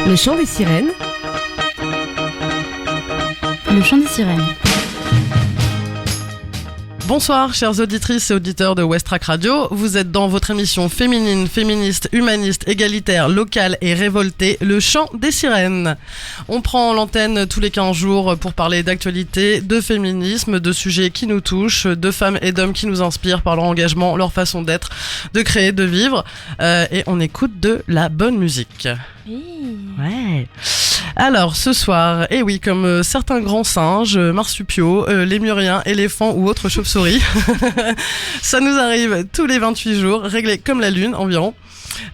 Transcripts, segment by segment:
Le chant des sirènes. Le chant des sirènes. Bonsoir chères auditrices et auditeurs de Westrack Radio, vous êtes dans votre émission féminine, féministe, humaniste, égalitaire, locale et révoltée, le chant des sirènes. On prend l'antenne tous les 15 jours pour parler d'actualité, de féminisme, de sujets qui nous touchent, de femmes et d'hommes qui nous inspirent par leur engagement, leur façon d'être, de créer, de vivre, et on écoute de la bonne musique. Ouais. Alors ce soir, et oui, comme certains grands singes, marsupiaux, lémuriens, éléphants ou autres chauves-souris, ça nous arrive tous les 28 jours, réglé comme la lune environ.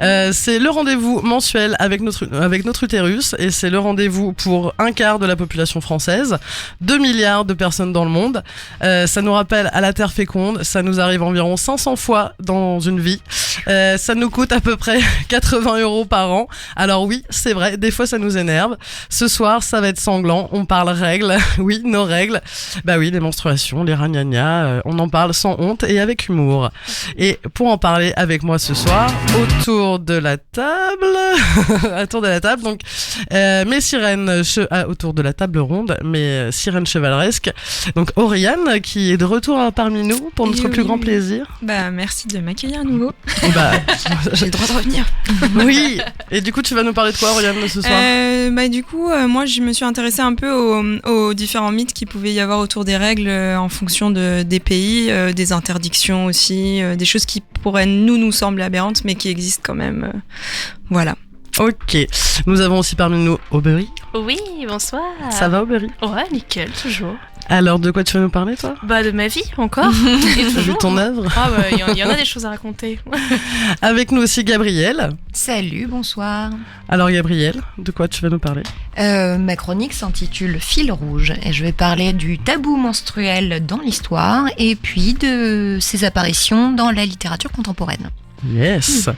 C'est le rendez-vous mensuel avec notre utérus, et c'est le rendez-vous pour un quart de la population française, 2 milliards de personnes dans le monde. Ça nous rappelle à la terre féconde, ça nous arrive environ 500 fois dans une vie. Ça nous coûte à peu près 80 € par an. Alors oui, c'est vrai, des fois ça nous énerve. Ce soir, ça va être sanglant, on parle règles, oui, nos règles. Bah oui, les menstruations, les ragnagnas, on en parle sans honte et avec humour. Et pour en parler avec moi ce soir, autour de la table, donc mes sirènes autour de la table ronde, mes sirènes chevaleresques. Donc Oriane qui est de retour parmi nous pour notre plus grand plaisir. Bah merci de m'accueillir à nouveau. J'ai le droit de revenir. Oui. Et du coup tu vas nous parler de quoi Oriane ce soir? Du coup moi je me suis intéressée un peu aux différents mythes qu'il pouvait y avoir autour des règles en fonction des pays, des interdictions aussi, des choses qui pourraient nous sembler aberrantes mais qui existent quand même. Voilà. Ok. Nous avons aussi parmi nous Aubery. Oui, bonsoir. Ça va Aubery? Ouais, nickel, toujours. Alors, de quoi tu vas nous parler, toi? Bah, de ma vie, encore. Et toujours. De ton œuvre? Ah, bah, il y en a des choses à raconter. Avec nous aussi Gabrielle. Salut, bonsoir. Alors, Gabrielle, de quoi tu vas nous parler? Ma chronique s'intitule Fil rouge et je vais parler du tabou menstruel dans l'histoire et puis de ses apparitions dans la littérature contemporaine. Yes.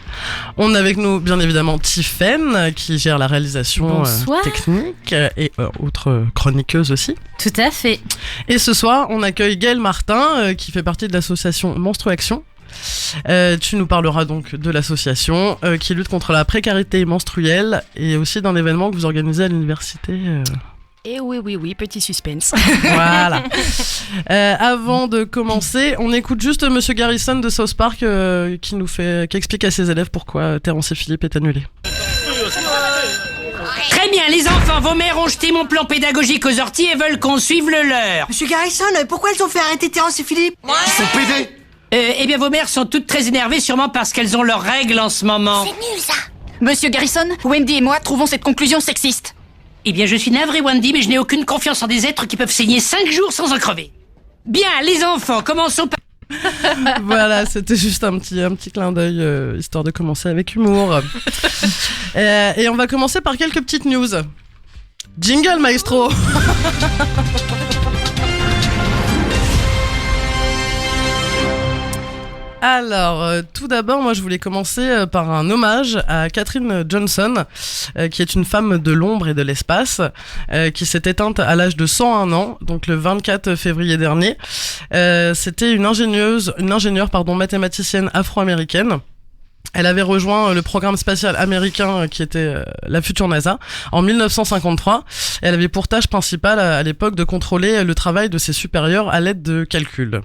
On a avec nous bien évidemment Tiffaine qui gère la réalisation technique et autre chroniqueuse aussi. Tout à fait. Et ce soir on accueille Gaëlle Martin qui fait partie de l'association Menstruaction. Tu nous parleras donc de l'association qui lutte contre la précarité menstruelle et aussi d'un événement que vous organisez à l'université. Et oui, petit suspense. Voilà. Avant de commencer, on écoute juste Monsieur Garrison de South Park qui explique à ses élèves pourquoi Terrence et Philippe est annulé. Très bien, les enfants, vos mères ont jeté mon plan pédagogique aux orties et veulent qu'on suive le leur. Monsieur Garrison, pourquoi elles ont fait arrêter Terrence et Philippe? Ils sont pédés. Eh bien, vos mères sont toutes très énervées, sûrement parce qu'elles ont leurs règles en ce moment. C'est nul, ça. Monsieur Garrison, Wendy et moi trouvons cette conclusion sexiste. Eh bien, je suis navré, Wendy, mais je n'ai aucune confiance en des êtres qui peuvent saigner 5 jours sans en crever. Bien, les enfants, commençons par... Voilà, c'était juste un petit clin d'œil, histoire de commencer avec humour. Et on va commencer par quelques petites news. Jingle, maestro. Alors, tout d'abord, moi je voulais commencer par un hommage à Katherine Johnson, qui est une femme de l'ombre et de l'espace, qui s'est éteinte à l'âge de 101 ans, donc le 24 février dernier. C'était une ingénieure mathématicienne afro-américaine. Elle avait rejoint le programme spatial américain qui était la future NASA en 1953. Elle avait pour tâche principale à l'époque de contrôler le travail de ses supérieurs à l'aide de calculs.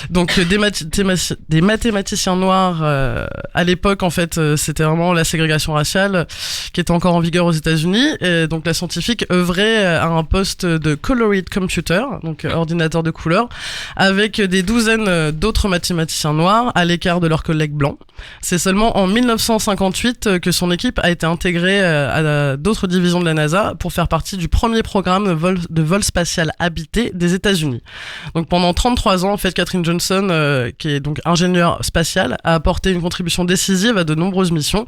Donc des mathématiciens noirs à l'époque en fait c'était vraiment la ségrégation raciale qui était encore en vigueur aux États-Unis et donc la scientifique œuvrait à un poste de colored computer, donc ordinateur de couleur, avec des douzaines d'autres mathématiciens noirs à l'écart de leurs collègues blancs. C'est seulement en 1958 que son équipe a été intégrée à d'autres divisions de la NASA pour faire partie du premier programme de vol spatial habité des États-Unis. Donc pendant 33 ans, en fait, Katherine Johnson, qui est donc ingénieure spatiale, a apporté une contribution décisive à de nombreuses missions.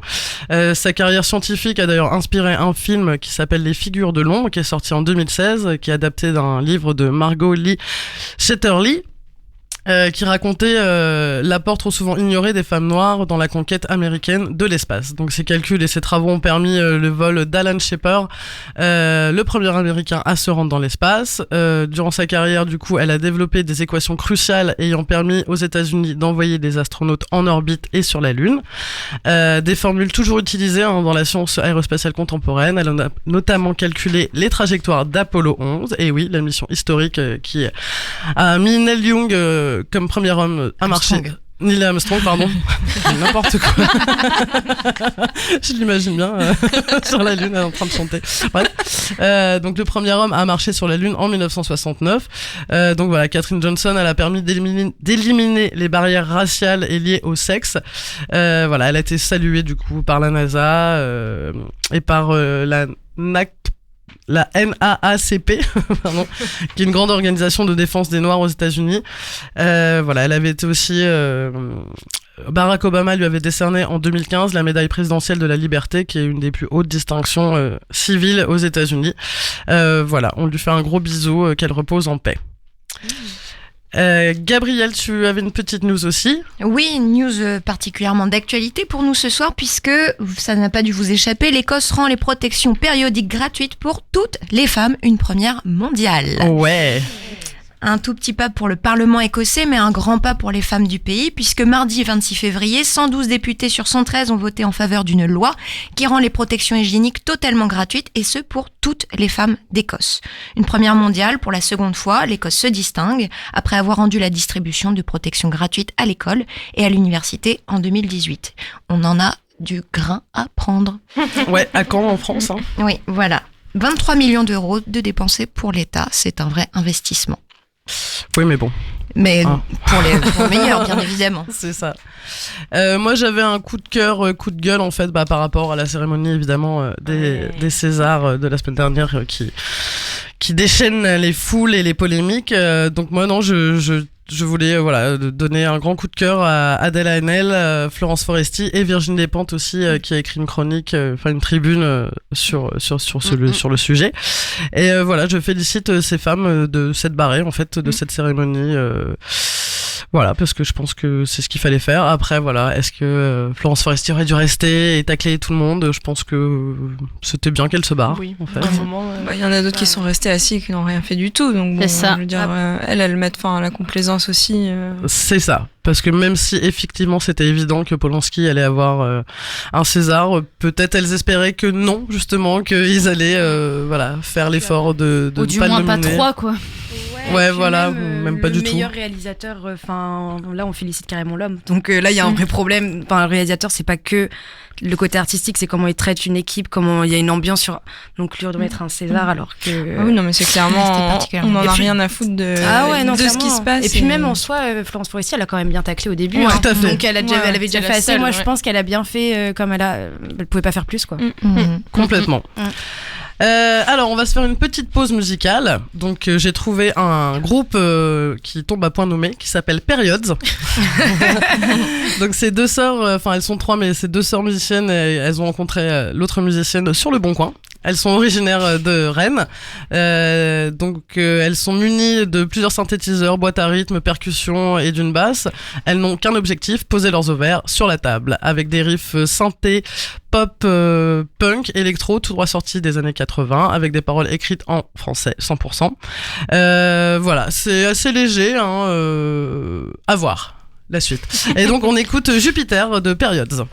Sa carrière scientifique a d'ailleurs inspiré un film qui s'appelle Les Figures de l'ombre, qui est sorti en 2016, qui est adapté d'un livre de Margot Lee Shetterly. qui racontait l'apport trop souvent ignoré des femmes noires dans la conquête américaine de l'espace. Donc ses calculs et ses travaux ont permis le vol d'Alan Shepard, le premier américain à se rendre dans l'espace. Durant sa carrière, du coup, elle a développé des équations cruciales ayant permis aux États-Unis d'envoyer des astronautes en orbite et sur la Lune. Des formules toujours utilisées dans la science aérospatiale contemporaine. Elle en a notamment calculé les trajectoires d'Apollo 11, et oui, la mission historique qui a mis Neil Young comme premier homme à marcher. Neil Armstrong, pardon. N'importe quoi. Je l'imagine bien sur la Lune en train de chanter. Bref. Donc le premier homme à marcher sur la Lune en 1969. Donc voilà, Katherine Johnson, elle a permis d'éliminer les barrières raciales et liées au sexe. Voilà, elle a été saluée du coup par la NASA et par la NAACP, pardon, qui est une grande organisation de défense des Noirs aux États-Unis. Voilà, elle avait été aussi Barack Obama lui avait décerné en 2015 la médaille présidentielle de la liberté, qui est une des plus hautes distinctions civiles aux États-Unis. Voilà, on lui fait un gros bisou, qu'elle repose en paix. Gabrielle, tu avais une petite news aussi. Oui, une news particulièrement d'actualité pour nous ce soir, puisque ça n'a pas dû vous échapper, l'Écosse rend les protections périodiques gratuites pour toutes les femmes, une première mondiale. Ouais. Un tout petit pas pour le Parlement écossais, mais un grand pas pour les femmes du pays, puisque mardi 26 février, 112 députés sur 113 ont voté en faveur d'une loi qui rend les protections hygiéniques totalement gratuites, et ce pour toutes les femmes d'Écosse. Une première mondiale, pour la seconde fois, l'Écosse se distingue après avoir rendu la distribution de protections gratuites à l'école et à l'université en 2018. On en a du grain à prendre. Ouais, à quand en France, hein. Oui, voilà. 23 millions d'euros de dépensés pour l'État, c'est un vrai investissement. Oui, mais bon. Mais pour le meilleur, bien évidemment. C'est ça. Moi, j'avais un coup de cœur, coup de gueule, en fait, par rapport à la cérémonie, évidemment, des Césars de la semaine dernière, qui déchaîne les foules et les polémiques. Donc moi, non, je voulais donner un grand coup de cœur à Adèle Haenel, Florence Foresti et Virginie Despentes aussi, qui a écrit une chronique, une tribune sur le sujet. Et voilà, je félicite ces femmes de s'être barrées en fait de cette cérémonie. Voilà, parce que je pense que c'est ce qu'il fallait faire. Après, voilà, est-ce que Florence Foresti aurait dû rester et tacler tout le monde ? Je pense que c'était bien qu'elle se barre. Oui, en fait. à un moment. Il y en a d'autres qui sont restés assis et qui n'ont rien fait du tout. Donc bon, C'est ça. je veux dire, elles mettent fin à la complaisance aussi. C'est ça. Parce que même si effectivement c'était évident que Polanski allait avoir un César, peut-être elles espéraient que non, justement, qu'ils allaient faire l'effort de Ou ne du pas moins le pas nominer. 3, quoi. Ouais, puis voilà, même pas le du tout. meilleur réalisateur, là on félicite carrément l'homme. Donc là il y a un vrai problème. Enfin, le réalisateur, c'est pas que le côté artistique, c'est comment il traite une équipe, comment il y a une ambiance sur. Donc lui on doit mettre un César alors que. Ah oui, non, mais c'est clairement. C'était particulièrement. On en Et a puis- rien à foutre de Non, ce qui clairement. se passe. Et puis même en soi, Florence Foresti, elle a quand même bien taclé au début. Ouais, hein. tout à fait. Donc elle avait Ouais, déjà c'est fait la assez. seule, Moi je ouais. pense qu'elle a bien fait comme elle pouvait pas faire plus quoi. Complètement. Alors, on va se faire une petite pause musicale. Donc, j'ai trouvé un groupe qui tombe à point nommé, qui s'appelle Periods. Donc, ces deux sœurs, elles sont trois, mais ces deux sœurs musiciennes, elles ont rencontré l'autre musicienne sur Le Bon Coin. Elles sont originaires de Rennes. Elles sont munies de plusieurs synthétiseurs, boîtes à rythme, percussions et d'une basse. Elles n'ont qu'un objectif, poser leurs ovaires sur la table, avec des riffs synthé, pop, punk, électro, tout droit sorti des années 80, avec des paroles écrites en français, 100%. Voilà, c'est assez léger, à voir la suite. Et donc on écoute Jupiter de Periods.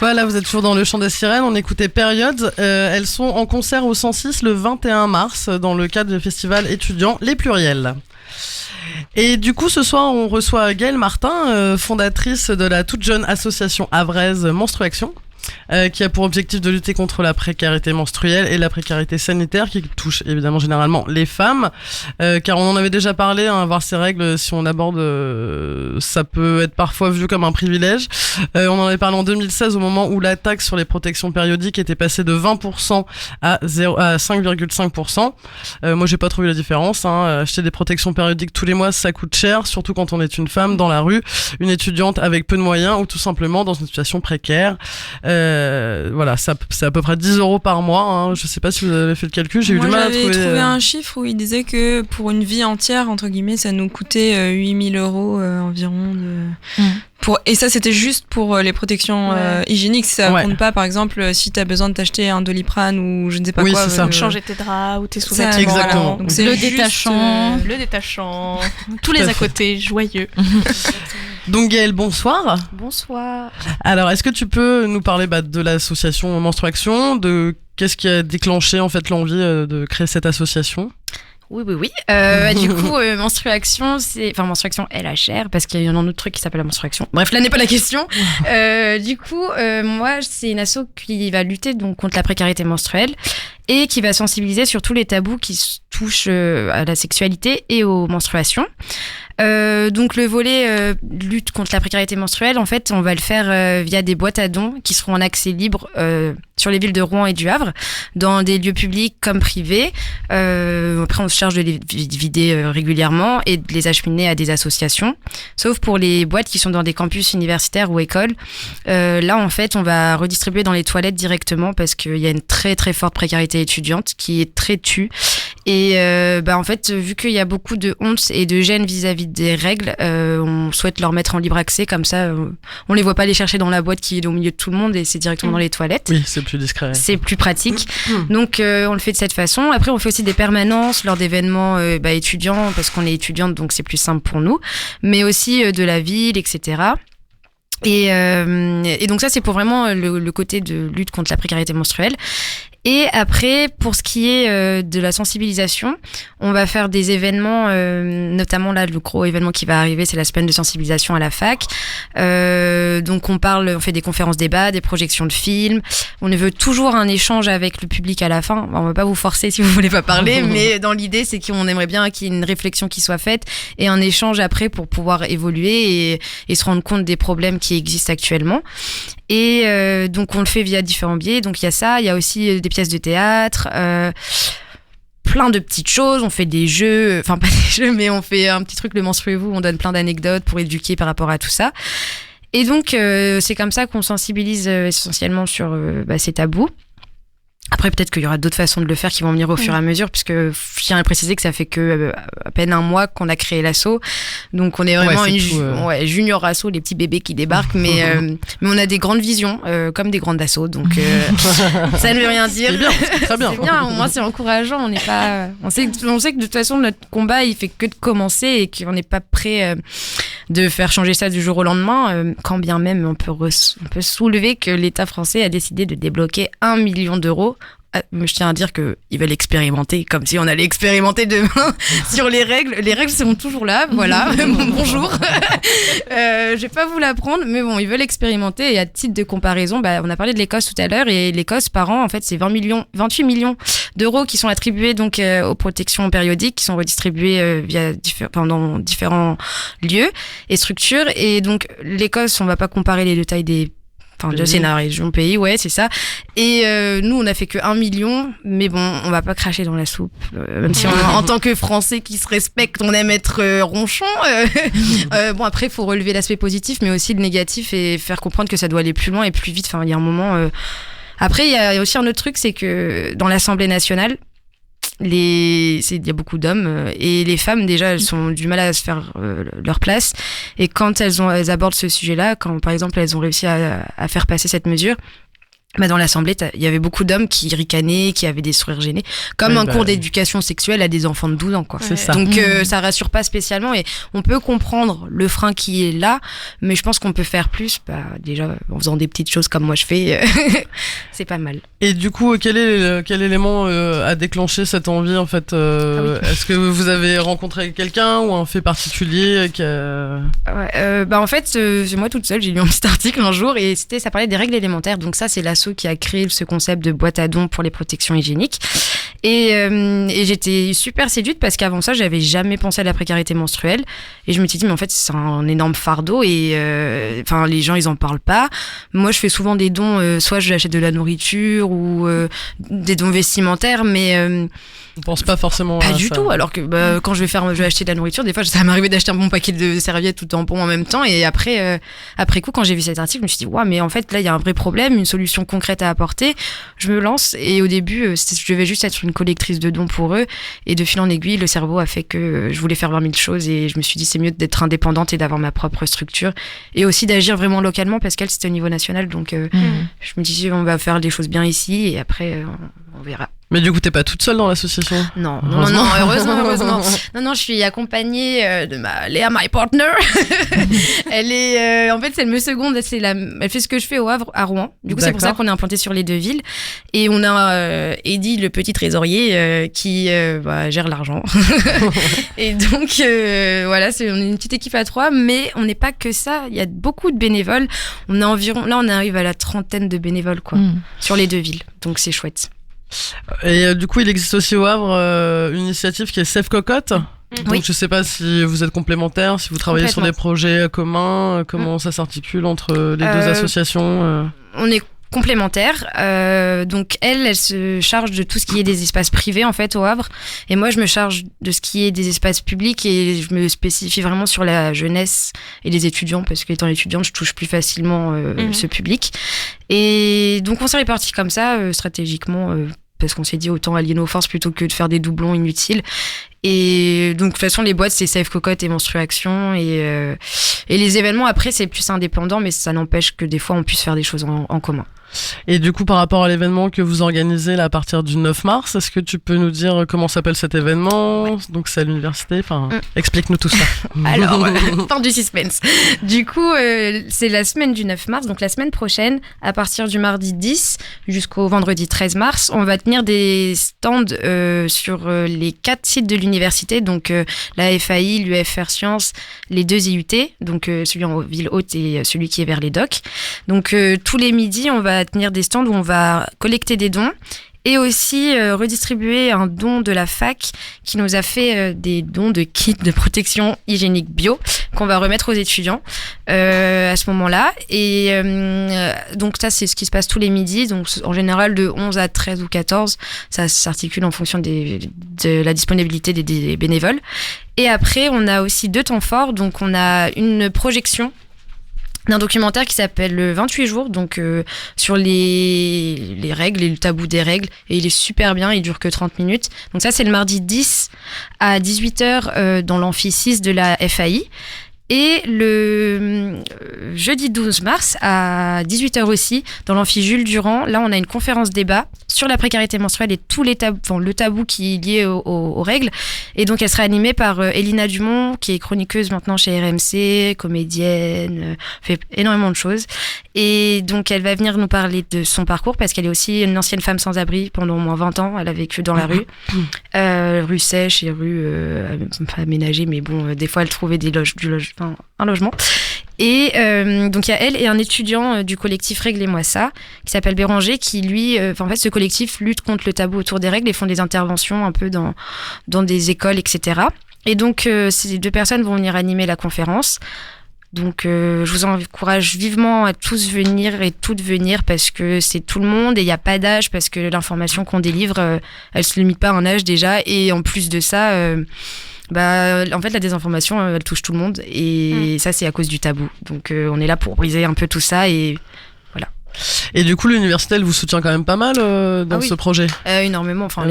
Voilà, vous êtes toujours dans le chant des sirènes. On écoutait Période. Elles sont en concert au 106 le 21 mars dans le cadre du festival étudiant Les Pluriels. Et du coup, ce soir, on reçoit Gaëlle Martin, fondatrice de la toute jeune association havraise Menstruaction, qui a pour objectif de lutter contre la précarité menstruelle et la précarité sanitaire qui touche évidemment généralement les femmes, car on en avait déjà parlé, avoir ces règles, si on aborde, ça peut être parfois vu comme un privilège. On en avait parlé en 2016 au moment où la taxe sur les protections périodiques était passée de 20% à 5,5%. Moi j'ai pas trouvé la différence, acheter des protections périodiques tous les mois ça coûte cher, surtout quand on est une femme dans la rue, une étudiante avec peu de moyens ou tout simplement dans une situation précaire. Voilà, c'est à peu près 10 € par mois. Je sais pas si vous avez fait le calcul, j'ai eu du mal à trouver. Moi, j'avais trouvé un chiffre où il disait que pour une vie entière, entre guillemets, ça nous coûtait 8 000 € environ. Et ça, c'était juste pour les protections hygiéniques. Ça compte pas, par exemple, si t'as besoin de t'acheter un Doliprane ou je ne sais pas quoi. C'est ça. Changer tes draps ou tes sous-vêtements. Exactement. Voilà. Donc, c'est le juste, détachant. Le détachant. Tous les à côté, joyeux. Donc Gaëlle, bonsoir. Bonsoir. Alors, est-ce que tu peux nous parler de l'association Menstruaction, de qu'est-ce qui a déclenché en fait l'envie de créer cette association ? Oui. Du coup, menstruaction, menstruaction LHR, parce qu'il y a un autre truc qui s'appelle la menstruation. Bref, là n'est pas la question. Du coup, moi, c'est une asso qui va lutter donc contre la précarité menstruelle et qui va sensibiliser sur tous les tabous qui touchent à la sexualité et aux menstruations. Donc le volet lutte contre la précarité menstruelle, en fait, on va le faire via des boîtes à dons qui seront en accès libre sur les villes de Rouen et du Havre, dans des lieux publics comme privés. Après, on se charge de les vider régulièrement et de les acheminer à des associations. Sauf pour les boîtes qui sont dans des campus universitaires ou écoles. Là, en fait, on va redistribuer dans les toilettes directement parce qu'il y a une très très forte précarité étudiante qui est très tue. Et en fait, vu qu'il y a beaucoup de honte et de gêne vis-à-vis des règles, on souhaite leur mettre en libre accès, comme ça on les voit pas les chercher dans la boîte qui est au milieu de tout le monde et c'est directement dans les toilettes. Oui, c'est plus discret. C'est plus pratique. Donc on le fait de cette façon. Après, on fait aussi des permanences lors d'événements étudiants, parce qu'on est étudiante, donc c'est plus simple pour nous, mais aussi de la ville, etc. Et donc ça, c'est pour vraiment le côté de lutte contre la précarité menstruelle. Et après, pour ce qui est de la sensibilisation, on va faire des événements, notamment là, le gros événement qui va arriver, c'est la semaine de sensibilisation à la fac. Donc on fait des conférences débats, des projections de films. On veut toujours un échange avec le public à la fin. On va pas vous forcer si vous voulez pas parler, mais dans l'idée, c'est qu'on aimerait bien qu'il y ait une réflexion qui soit faite et un échange après pour pouvoir évoluer et se rendre compte des problèmes qui existent actuellement. Et donc on le fait via différents biais. Donc il y a ça, il y a aussi des pièces de théâtre, plein de petites choses. On fait des jeux, enfin pas des jeux, mais on fait un petit truc, le menstruez-vous, on donne plein d'anecdotes pour éduquer par rapport à tout ça. Et donc c'est comme ça qu'on sensibilise essentiellement sur ces tabous. Après, peut-être qu'il y aura d'autres façons de le faire qui vont venir au fur et à mesure, puisque je tiens à préciser que ça fait que à peine un mois qu'on a créé l'asso. Donc, on est vraiment junior asso, les petits bébés qui débarquent, mais on a des grandes visions, comme des grandes assos. Donc, ça ne veut rien dire. C'est bien, c'est très bien. C'est bien, au moins c'est encourageant. On sait que de toute façon, notre combat, il fait que de commencer et qu'on n'est pas prêt de faire changer ça du jour au lendemain, quand bien même on peut soulever que l'État français a décidé de débloquer 1 million d'euros. Je tiens à dire qu'ils veulent expérimenter, comme si on allait expérimenter demain sur les règles. Les règles seront toujours là, voilà. Bonjour. Je vais pas vous l'apprendre, mais bon, ils veulent expérimenter. Et à titre de comparaison, on a parlé de l'Écosse tout à l'heure, et l'Écosse par an, en fait, c'est 28 millions d'euros qui sont attribués donc aux protections périodiques, qui sont redistribuées dans différents lieux et structures. Et donc l'Écosse, on va pas comparer les deux tailles des c'est la région pays, ouais, c'est ça. Et nous, on a fait que 1 million, mais bon, on va pas cracher dans la soupe. Même si en tant que Français qui se respecte, on aime être ronchon. Bon, après, il faut relever l'aspect positif, mais aussi le négatif et faire comprendre que ça doit aller plus loin et plus vite. Enfin, il y a un moment. Après, il y a aussi un autre truc, c'est que dans l'Assemblée nationale, il y a beaucoup d'hommes et les femmes déjà elles ont du mal à se faire leur place, et quand elles abordent ce sujet-là, quand par exemple elles ont réussi à faire passer cette mesure, dans l'assemblée, il y avait beaucoup d'hommes qui ricanaient, qui avaient des sourires gênés, comme un cours d'éducation sexuelle à des enfants de 12 ans, quoi. C'est ça. Donc, ça rassure pas spécialement et on peut comprendre le frein qui est là, mais je pense qu'on peut faire plus, déjà, en faisant des petites choses comme moi je fais, c'est pas mal. Et du coup, quel élément a déclenché cette envie, en fait Est-ce que vous avez rencontré quelqu'un ou un fait particulier en fait, c'est moi toute seule, j'ai lu un petit article un jour et ça parlait des règles élémentaires. Donc ça, c'est l'asso qui a créé ce concept de boîte à dons pour les protections hygiéniques. Et j'étais super séduite parce qu'avant ça, j'avais jamais pensé à la précarité menstruelle. Et je me suis dit, mais en fait, c'est un énorme fardeau et les gens, ils en parlent pas. Moi, je fais souvent des dons, soit j'achète de la nourriture ou des dons vestimentaires, mais on pense pas forcément pas à du ça. tout. Alors que quand je vais acheter de la nourriture, des fois, ça m'arrivait d'acheter un bon paquet de serviettes ou de tampons en même temps. Et après coup, quand j'ai vu cet article, je me suis dit, waouh, mais en fait, là, il y a un vrai problème, une solution concrète à apporter. Je me lance et au début, je devais juste être une collectrice de dons pour eux. Et de fil en aiguille, le cerveau a fait que je voulais faire 20 000 choses et je me suis dit, c'est mieux d'être indépendante et d'avoir ma propre structure. Et aussi d'agir vraiment localement parce qu'elle, c'était au niveau national. Donc, je me dis, on va faire des choses bien ici et après, on verra. Mais du coup, t'es pas toute seule dans l'association ? Non, heureusement. Non, je suis accompagnée de Léa, my partner. Elle est, en fait, elle me seconde. Elle fait ce que je fais au Havre, à Rouen. Du coup, c'est pour ça qu'on est implanté sur les deux villes. Et on a Eddy, le petit trésorier, qui gère l'argent. Et donc, on est une petite équipe à 3, mais on n'est pas que ça. Il y a beaucoup de bénévoles. On arrive à la 30aine de bénévoles, quoi, sur les deux villes. Donc, c'est chouette. Et du coup, il existe aussi au Havre une initiative qui est Save Cocotte. Donc je sais pas si vous êtes complémentaires, si vous travaillez sur des projets communs, comment ça s'articule entre les deux associations On est complémentaires. Donc elle se charge de tout ce qui est des espaces privés en fait au Havre, et moi je me charge de ce qui est des espaces publics et je me spécifie vraiment sur la jeunesse et les étudiants parce qu'étant étudiante je touche plus facilement ce public. Et donc on s'est répartis comme ça stratégiquement parce qu'on s'est dit autant allier nos forces plutôt que de faire des doublons inutiles. Et donc de toute façon les boîtes c'est Save Cocotte et Menstruation et les événements après c'est plus indépendant, mais ça n'empêche que des fois on puisse faire des choses en commun. Et du coup, par rapport à l'événement que vous organisez là, à partir du 9 mars, est-ce que tu peux nous dire comment s'appelle cet événement ? Donc c'est à l'université, explique-nous tout ça. Alors, fin du suspense. Du coup, c'est la semaine du 9 mars, donc la semaine prochaine, à partir du mardi 10 jusqu'au vendredi 13 mars, on va tenir des stands sur les 4 sites de l'université, donc la FAI, l'UFR Sciences, les 2 IUT, donc celui en ville haute et celui qui est vers les docks. Donc tous les midis, on va tenir des stands où on va collecter des dons et aussi redistribuer un don de la fac qui nous a fait des dons de kits de protection hygiénique bio qu'on va remettre aux étudiants à ce moment-là. Et donc ça, c'est ce qui se passe tous les midis. Donc en général, de 11 à 13 ou 14, ça s'articule en fonction de la disponibilité des bénévoles. Et après, on a aussi 2 temps forts. Donc on a une projection d'un documentaire qui s'appelle le 28 jours, donc sur les règles et le tabou des règles, et il est super bien, il dure que 30 minutes. Donc ça c'est le mardi 10 à 18h dans l'amphi 6 de la FAI. Et le jeudi 12 mars à 18h aussi, dans l'amphi Jules Durand, là on a une conférence débat sur la précarité menstruelle et tous les le tabou qui est lié aux règles. Et donc elle sera animée par Elina Dumont, qui est chroniqueuse maintenant chez RMC, comédienne, fait énormément de choses. Et donc elle va venir nous parler de son parcours parce qu'elle est aussi une ancienne femme sans abri pendant au moins 20 ans. Elle a vécu dans la rue, rue sèche et rue pas aménagée, mais bon, des fois elle trouvait un logement. Et donc il y a elle et un étudiant du collectif Réglez-moi ça, qui s'appelle Béranger, qui lui, en fait ce collectif lutte contre le tabou autour des règles et font des interventions un peu dans des écoles, etc. Et donc ces 2 personnes vont venir animer la conférence. Donc je vous encourage vivement à tous venir et toutes venir parce que c'est tout le monde et il n'y a pas d'âge parce que l'information qu'on délivre, elle se limite pas à un âge déjà, et en plus de ça, en fait la désinformation elle touche tout le monde et ça c'est à cause du tabou. Donc on est là pour briser un peu tout ça et voilà. Et du coup, l'université, elle vous soutient quand même pas mal dans ce projet. Énormément. Enfin,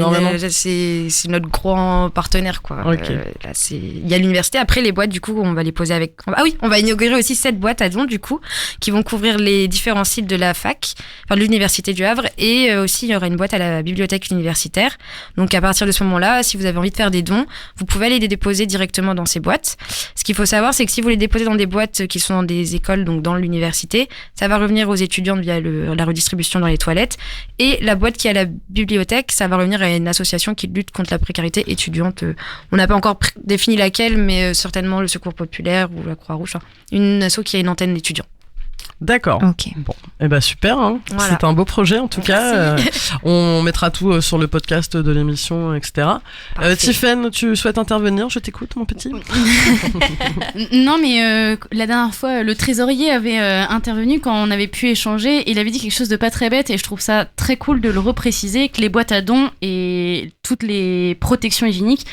c'est notre grand partenaire, quoi. Okay. Là, il y a l'université. Après, les boîtes, du coup, on va les poser avec. Ah oui, on va inaugurer aussi 7 boîtes à dons, du coup, qui vont couvrir les différents sites de la fac, enfin de l'université du Havre, et aussi il y aura une boîte à la bibliothèque universitaire. Donc à partir de ce moment-là, si vous avez envie de faire des dons, vous pouvez aller les déposer directement dans ces boîtes. Ce qu'il faut savoir, c'est que si vous les déposez dans des boîtes qui sont dans des écoles, donc dans l'université, ça va revenir aux étudiants via la redistribution dans les toilettes. Et la boîte qui est à la bibliothèque, ça va revenir à une association qui lutte contre la précarité étudiante. On n'a pas encore défini laquelle, mais certainement le Secours populaire ou la Croix-Rouge. Une asso qui a une antenne d'étudiants. D'accord. Okay. Bon, et super. Hein. Voilà. C'est un beau projet en tout cas. On mettra tout sur le podcast de l'émission, etc. Tiffaine, tu souhaites intervenir? Je t'écoute, mon petit. Non, mais la dernière fois, le trésorier avait intervenu quand on avait pu échanger. Et il avait dit quelque chose de pas très bête, et je trouve ça très cool de le repréciser, que les boîtes à dons et toutes les protections hygiéniques,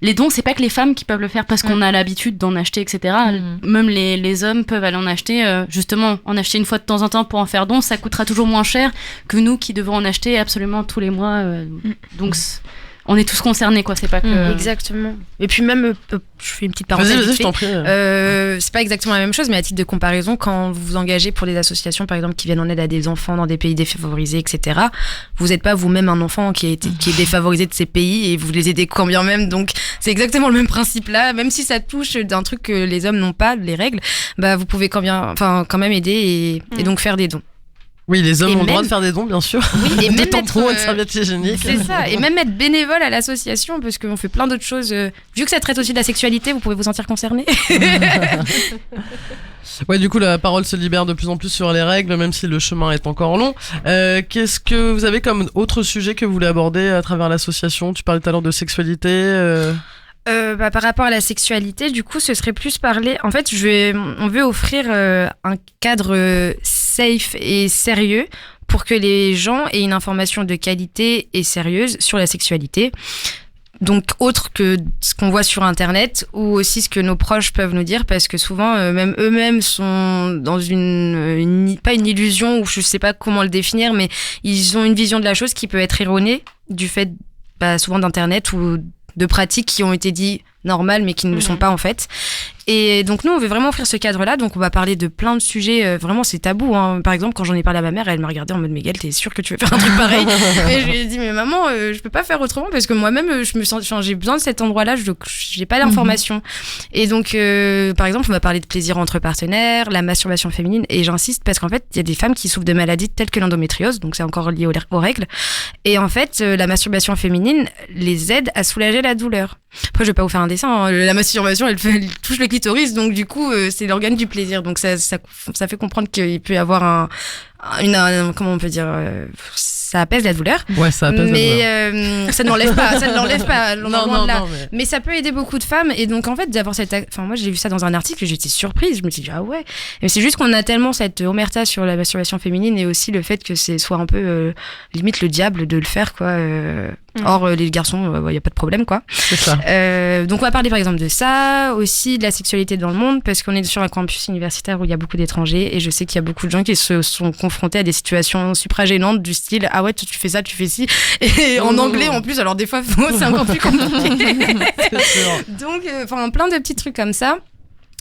les dons, c'est pas que les femmes qui peuvent le faire parce qu'on a l'habitude d'en acheter, etc. Même les hommes peuvent aller en acheter, justement, en acheter une fois de temps en temps pour en faire don. Ça coûtera toujours moins cher que nous qui devons en acheter absolument tous les mois. Donc, on est tous concernés, quoi. C'est pas que... Exactement. Et puis même, je fais une petite parenthèse. Vas-y, je t'en prie. C'est pas exactement la même chose, mais à titre de comparaison, quand vous vous engagez pour des associations, par exemple, qui viennent en aide à des enfants dans des pays défavorisés, etc., vous n'êtes pas vous-même un enfant qui est défavorisé de ces pays et vous les aidez quand bien même. Donc, c'est exactement le même principe là. Même si ça touche d'un truc que les hommes n'ont pas, les règles, bah, vous pouvez quand même aider et donc faire des dons. Oui, les hommes ont le droit de faire des dons, bien sûr. Oui, et même tampons et de serviettes hygiéniques. C'est ça. Et même être bénévole à l'association, parce qu'on fait plein d'autres choses. Vu que ça traite aussi de la sexualité, vous pouvez vous sentir concerné. Ouais, du coup, la parole se libère de plus en plus sur les règles, même si le chemin est encore long. Qu'est-ce que vous avez comme autre sujet que vous voulez aborder à travers l'association? Tu parlais tout à l'heure de sexualité. Par rapport à la sexualité, du coup, ce serait plus parler. En fait, on veut offrir un cadre safe et sérieux pour que les gens aient une information de qualité et sérieuse sur la sexualité. Donc, autre que ce qu'on voit sur Internet ou aussi ce que nos proches peuvent nous dire, parce que souvent, même eux-mêmes sont dans pas une illusion, ou je sais pas comment le définir, mais ils ont une vision de la chose qui peut être erronée du fait, souvent d'Internet ou de pratiques qui ont été dites normales mais qui ne le sont pas en fait. Et donc nous on veut vraiment offrir ce cadre-là, donc on va parler de plein de sujets, vraiment c'est tabou, hein. Par exemple quand j'en ai parlé à ma mère, elle m'a regardé en mode Miguel, t'es sûre que tu veux faire un truc pareil? Et je lui ai dit mais maman, je peux pas faire autrement parce que moi-même j'ai besoin de cet endroit-là, j'ai pas l'information. Et donc par exemple on va parler de plaisir entre partenaires, la masturbation féminine, et j'insiste parce qu'en fait il y a des femmes qui souffrent de maladies telles que l'endométriose, donc c'est encore lié aux règles, et en fait la masturbation féminine les aide à soulager la douleur. Après je vais pas vous faire un dessin, hein. La masturbation elle touche le clitoris, donc du coup c'est l'organe du plaisir, donc ça fait comprendre qu'il peut y avoir comment on peut dire, ça apaise la douleur. Ouais, ça apaise mais la douleur. Ça ne l'enlève pas non, mais ça peut aider beaucoup de femmes, et donc en fait d'avoir moi j'ai vu ça dans un article et j'étais surprise, je me suis dit ah ouais, mais c'est juste qu'on a tellement cette omerta sur la masturbation féminine, et aussi le fait que c'est soit un peu limite le diable de le faire, quoi. Or les garçons y a pas de problème, quoi. C'est ça. Donc on va parler par exemple de ça, aussi de la sexualité dans le monde, parce qu'on est sur un campus universitaire où il y a beaucoup d'étrangers, et je sais qu'il y a beaucoup de gens qui se sont confrontés à des situations supra-gênantes du style ah ouais, tu fais ça, tu fais ci, et en anglais en plus, alors des fois c'est encore plus compliqué. Donc plein de petits trucs comme ça.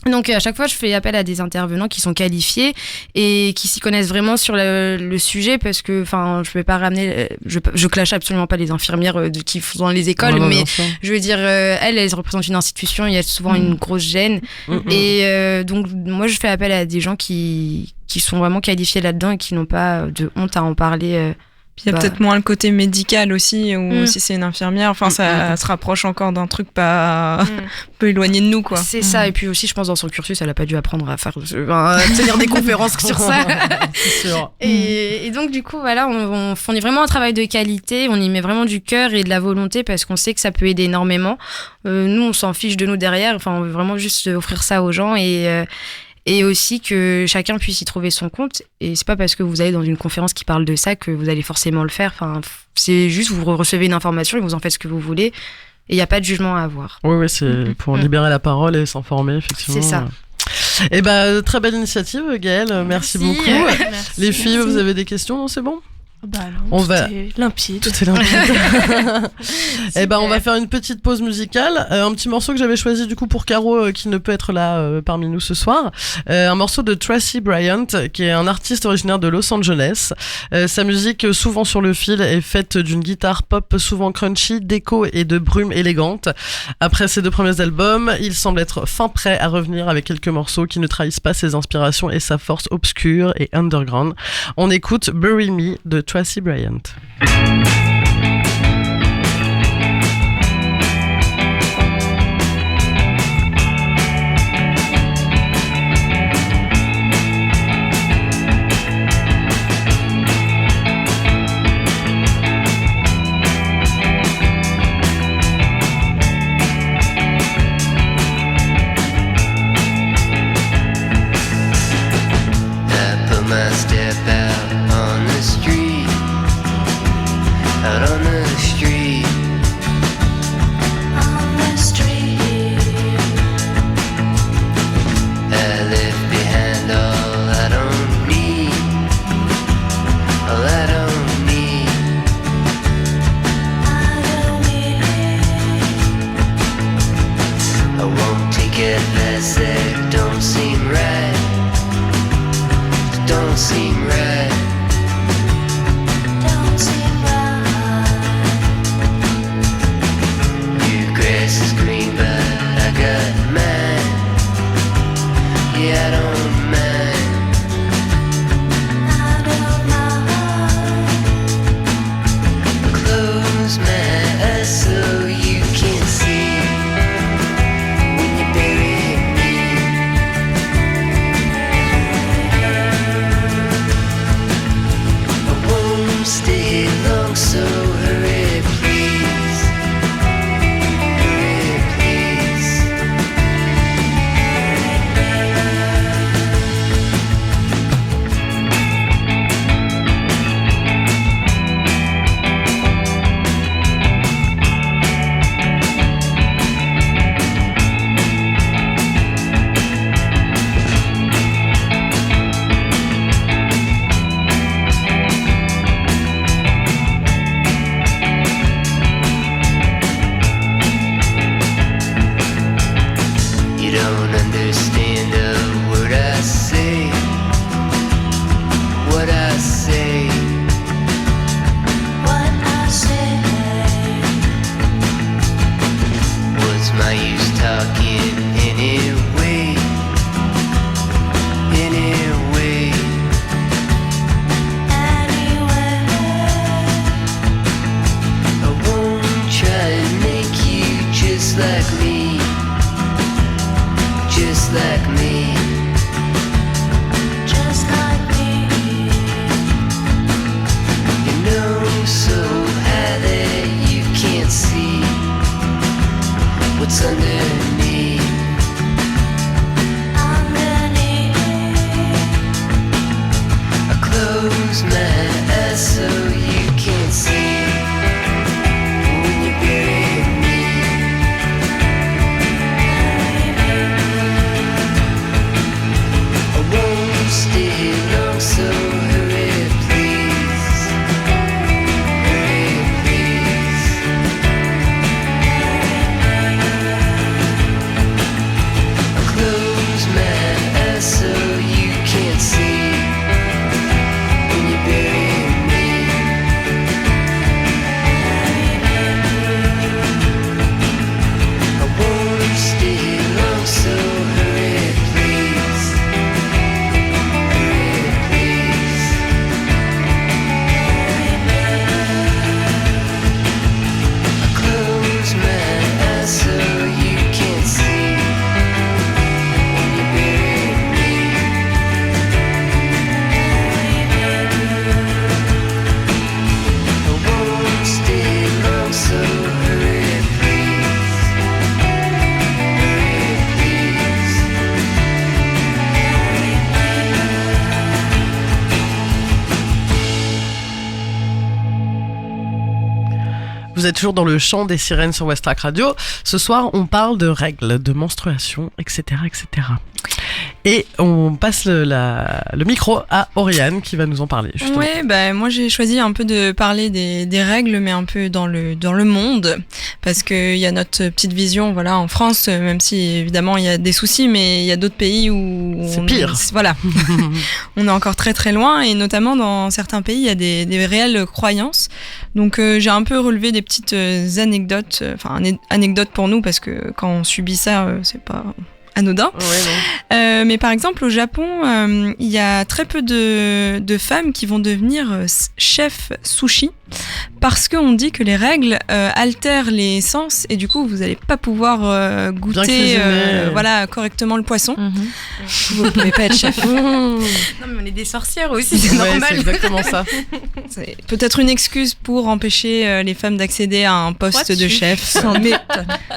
Donc à chaque fois je fais appel à des intervenants qui sont qualifiés et qui s'y connaissent vraiment sur le sujet, parce que je vais pas ramener, je clash absolument pas les infirmières qui font dans les écoles, mais je veux dire elles représentent une institution, il y a souvent une grosse gêne, et donc moi je fais appel à des gens qui sont vraiment qualifiés là-dedans et qui n'ont pas de honte à en parler. Puis il y a peut-être moins le côté médical aussi, ou si c'est une infirmière, ça se rapproche encore d'un truc un peu éloigné de nous, quoi. C'est ça, et puis aussi je pense dans son cursus elle a pas dû apprendre à faire tenir des conférences sur ça. C'est sûr. Et donc du coup voilà, on fournit vraiment un travail de qualité, on y met vraiment du cœur et de la volonté, parce qu'on sait que ça peut aider énormément. Nous on s'en fiche de nous derrière, on veut vraiment juste offrir ça aux gens, et aussi que chacun puisse y trouver son compte. Et c'est pas parce que vous allez dans une conférence qui parle de ça que vous allez forcément le faire. C'est juste, vous recevez une information et vous en faites ce que vous voulez. Et il n'y a pas de jugement à avoir. Oui, c'est pour libérer la parole et s'informer, effectivement. C'est ça. Et très belle initiative, Gaëlle. Merci beaucoup. Merci. Les filles, vous avez des questions? Non, c'est bon? Bah non, tout est limpide. Tout est limpide. On va faire une petite pause musicale. Un petit morceau que j'avais choisi du coup pour Caro qui ne peut être là parmi nous ce soir. Un morceau de Tracy Bryant qui est un artiste originaire de Los Angeles. Sa musique souvent sur le fil est faite d'une guitare pop souvent crunchy, d'écho et de brume élégante. Après ses 2 premiers albums, il semble être fin prêt à revenir avec quelques morceaux qui ne trahissent pas ses inspirations et sa force obscure et underground. On écoute Bury Me de Tracy Bryant. Vous êtes toujours dans le chant des sirènes sur Westrack Radio. Ce soir, on parle de règles, de menstruation, etc., etc. Et on passe le micro à Oriane qui va nous en parler, justement. Ouais, moi j'ai choisi un peu de parler des règles, mais un peu dans le monde, parce qu'il y a notre petite vision, voilà, en France, même si évidemment il y a des soucis, mais il y a d'autres pays où c'est pire. Voilà, on est encore très très loin, et notamment dans certains pays, il y a des réelles croyances. Donc j'ai un peu relevé des petites anecdotes, anecdotes pour nous, parce que quand on subit ça, c'est pas anodin. Mais par exemple, au Japon, il y a très peu de femmes qui vont devenir chefs sushi, parce qu'on dit que les règles altèrent les sens, et du coup, vous n'allez pas pouvoir goûter correctement le poisson. Vous ne pouvez pas être chef. Non, mais on est des sorcières aussi, c'est normal. C'est exactement ça. C'est peut-être une excuse pour empêcher les femmes d'accéder à un poste de chef. Mais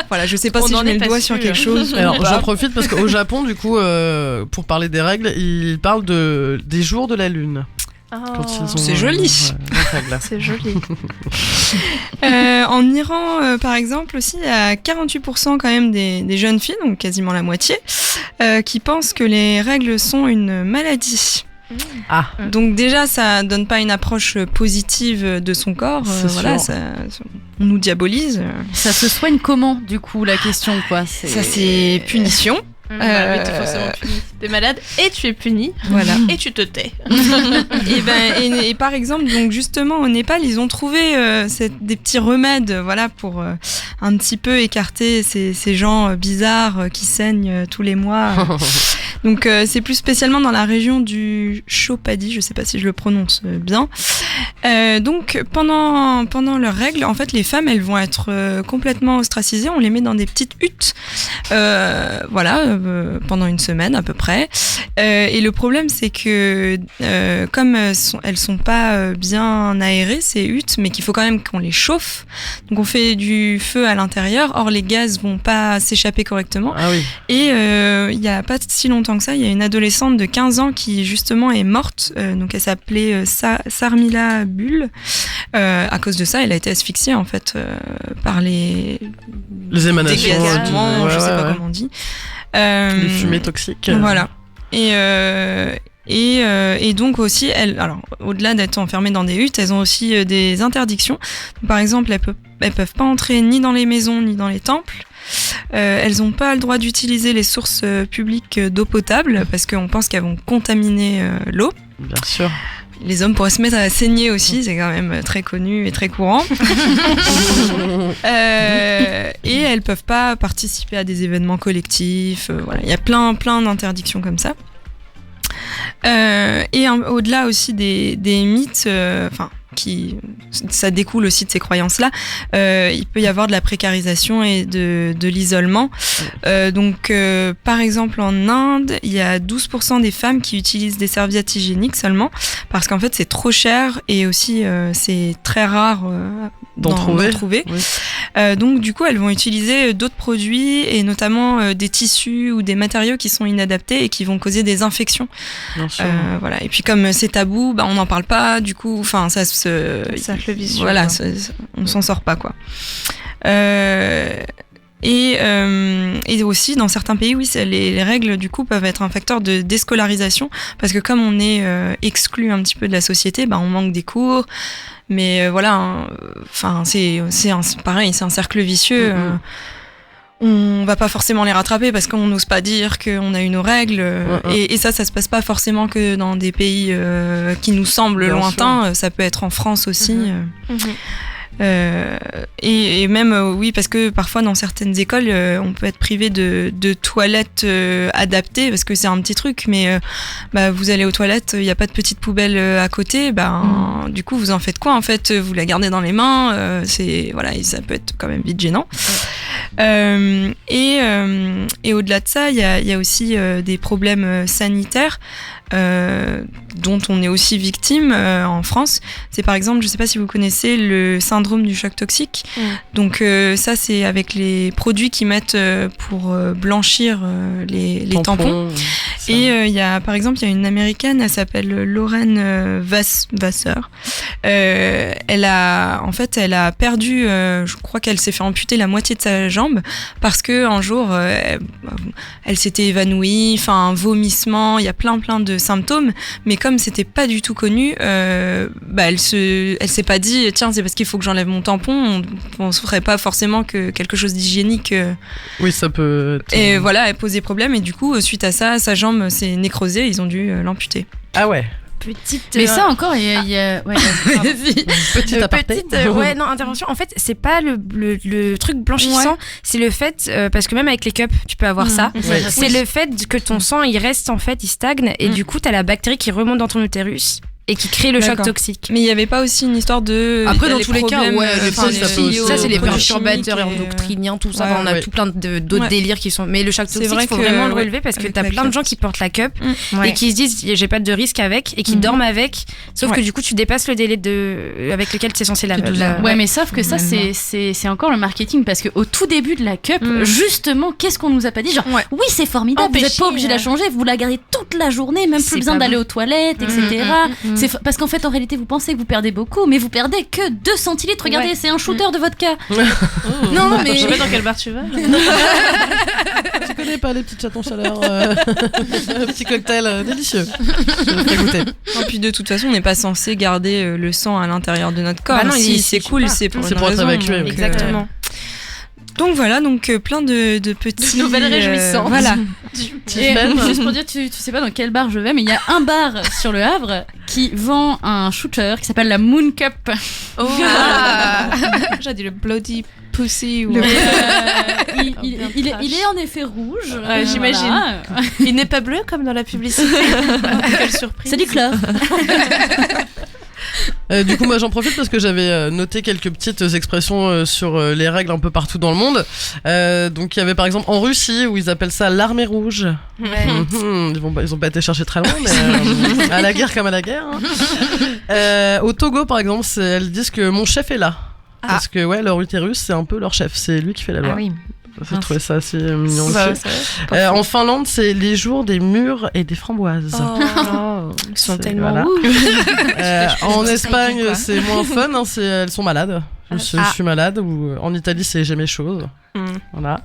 voilà, je sais pas si je mets le doigt sur quelque chose. Alors, j'en profite parce qu'au Japon, du coup, pour parler des règles, ils parlent des jours de la lune. C'est joli. C'est joli. En Iran, par exemple, aussi, il y a 48% quand même des jeunes filles, donc quasiment la moitié, qui pensent que les règles sont une maladie. Donc déjà, ça donne pas une approche positive de son corps. On nous diabolise. Ça se soigne comment, du coup, la question, quoi. Ça, c'est punition. Mais t'es forcément puni. T'es malade et tu es puni. Voilà. Et tu te tais. Et par exemple, donc justement au Népal, ils ont trouvé des petits remèdes, pour un petit peu écarter ces gens bizarres qui saignent tous les mois. Donc c'est plus spécialement dans la région du Chopadi, je sais pas si je le prononce bien. Donc pendant leurs règles, en fait, les femmes, elles vont être complètement ostracisées. On les met dans des petites huttes, pendant une semaine à peu près. Et le problème, c'est que comme elles sont pas bien aérées, ces huttes, mais qu'il faut quand même qu'on les chauffe. Donc on fait du feu à l'intérieur. Or les gaz vont pas s'échapper correctement. Ah oui. Et il y a pas si longtemps que ça, il y a une adolescente de 15 ans qui justement est morte. Donc elle s'appelait Sarmila Bull. À cause de ça, elle a été asphyxiée en fait par les émanations, je sais pas comment on dit. Les fumées toxiques. Voilà. Et donc aussi, alors au-delà d'être enfermées dans des huttes, elles ont aussi des interdictions. Par exemple, elles peuvent pas entrer ni dans les maisons ni dans les temples. Elles n'ont pas le droit d'utiliser les sources publiques d'eau potable parce qu'on pense qu'elles vont contaminer l'eau. Bien sûr. Les hommes pourraient se mettre à saigner aussi, c'est quand même très connu et très courant. Et elles peuvent pas participer à des événements collectifs. Il y a plein d'interdictions comme ça. Et au-delà aussi des mythes, ça découle aussi de ces croyances-là. Il peut y avoir de la précarisation et de l'isolement. Donc, par exemple, en Inde, il y a 12% des femmes qui utilisent des serviettes hygiéniques seulement, parce qu'en fait, c'est trop cher et aussi c'est très rare d'en trouver. Oui. Donc, du coup, elles vont utiliser d'autres produits et notamment des tissus ou des matériaux qui sont inadaptés et qui vont causer des infections. Voilà. Et puis, comme c'est tabou, on n'en parle pas. Du coup, cercle vicieux. Voilà, on s'en sort pas, quoi. Et aussi, dans certains pays, oui, les règles, du coup, peuvent être un facteur de déscolarisation, parce que comme on est exclu un petit peu de la société, on manque des cours. Mais c'est pareil, c'est un cercle vicieux. On va pas forcément les rattraper parce qu'on n'ose pas dire qu'on a eu nos règles. Et ça se passe pas forcément que dans des pays qui nous semblent lointains. Ça peut être en France aussi. Et même oui, parce que parfois dans certaines écoles on peut être privé de toilettes adaptées, parce que c'est un petit truc, mais vous allez aux toilettes, il n'y a pas de petite poubelle à côté, du coup vous en faites quoi en fait? Vous la gardez dans les mains, et ça peut être quand même vite gênant. Et au-delà de ça, il y a aussi des problèmes sanitaires dont on est aussi victime en France. C'est par exemple, je ne sais pas si vous connaissez le syndrome du choc toxique. Donc ça, c'est avec les produits qu'ils mettent pour blanchir les tampons. Et par exemple, il y a une américaine, elle s'appelle Lauren Vasseur, elle a perdu, je crois qu'elle s'est fait amputer la moitié de sa jambe parce que un jour elle s'était évanouie, enfin un vomissement, il y a plein de symptômes, mais comme c'était pas du tout connu, elle s'est pas dit tiens c'est parce qu'il faut que j'enlève mon tampon, on se ferait pas forcément que quelque chose d'hygiénique. Oui, ça peut. Et voilà, elle posait problème et du coup suite à ça sa jambe s'est nécrosée, ils ont dû l'amputer. Ah ouais. Mais ça encore, il y a ouais, petite aparté. Intervention. En fait, c'est pas le truc blanchissant, c'est le fait parce que même avec les cups, tu peux avoir ça. C'est le fait que ton sang il reste en fait, il stagne et du coup t'as la bactérie qui remonte dans ton utérus. Et qui crée le choc toxique. Mais il n'y avait pas aussi une histoire de. Après, dans tous les cas, ça c'est les perturbateurs chimiques endocriniens, tout ça. On a tout plein d'autres délires qui sont. Mais le choc toxique, il faut vraiment le relever parce que t'as plein de gens qui portent la cup et qui se disent j'ai pas de risque avec et qui dorment avec. Sauf que du coup, tu dépasses le délai avec lequel tu es censé la. Ouais, mais sauf que ça, c'est encore le marketing parce qu'au tout début de la cup, justement, qu'est-ce qu'on nous a pas dit? Genre, oui, c'est formidable, vous n'êtes pas obligé de la changer, vous la gardez toute la journée, même plus besoin d'aller aux toilettes, etc. Parce qu'en fait, en réalité, vous pensez que vous perdez beaucoup, mais vous perdez que 2 centilitres. Regardez, c'est un shooter de vodka. Non, mais je sais pas dans quel bar tu vas. Tu connais pas les petits chatons chaleur, petit cocktail délicieux. Je vais te goûter. Et puis de toute façon, on n'est pas censé garder le sang à l'intérieur de notre corps. Bah non, si c'est cool, c'est pour une raison. Être évacué. Exactement. Donc voilà, plein de petites nouvelles réjouissantes. Voilà. Juste pour dire, tu sais pas dans quel bar je vais, mais il y a un bar sur le Havre qui vend un shooter qui s'appelle la Moon Cup. Oh, j'ai dit le Bloody Pussy. Ou il est en effet rouge. J'imagine. Voilà. Il n'est pas bleu comme dans la publicité. Quelle surprise. C'est du chlore. Du coup, moi j'en profite parce que j'avais noté quelques petites expressions sur les règles un peu partout dans le monde. Donc il y avait par exemple en Russie où ils appellent ça l'armée rouge. Ouais. Ils ont pas été chercher très loin, mais à la guerre comme à la guerre. Au Togo par exemple, elles disent que mon chef est là. Parce que leur utérus c'est un peu leur chef, c'est lui qui fait la loi. Ah oui. J'ai trouvé ça assez mignon aussi. En Finlande, c'est les jours des mûres et des framboises. Ils sont tellement en Espagne, c'est moins fun. Elles sont malades. Je suis malade. Ou en Italie, c'est j'ai mes choses. Voilà.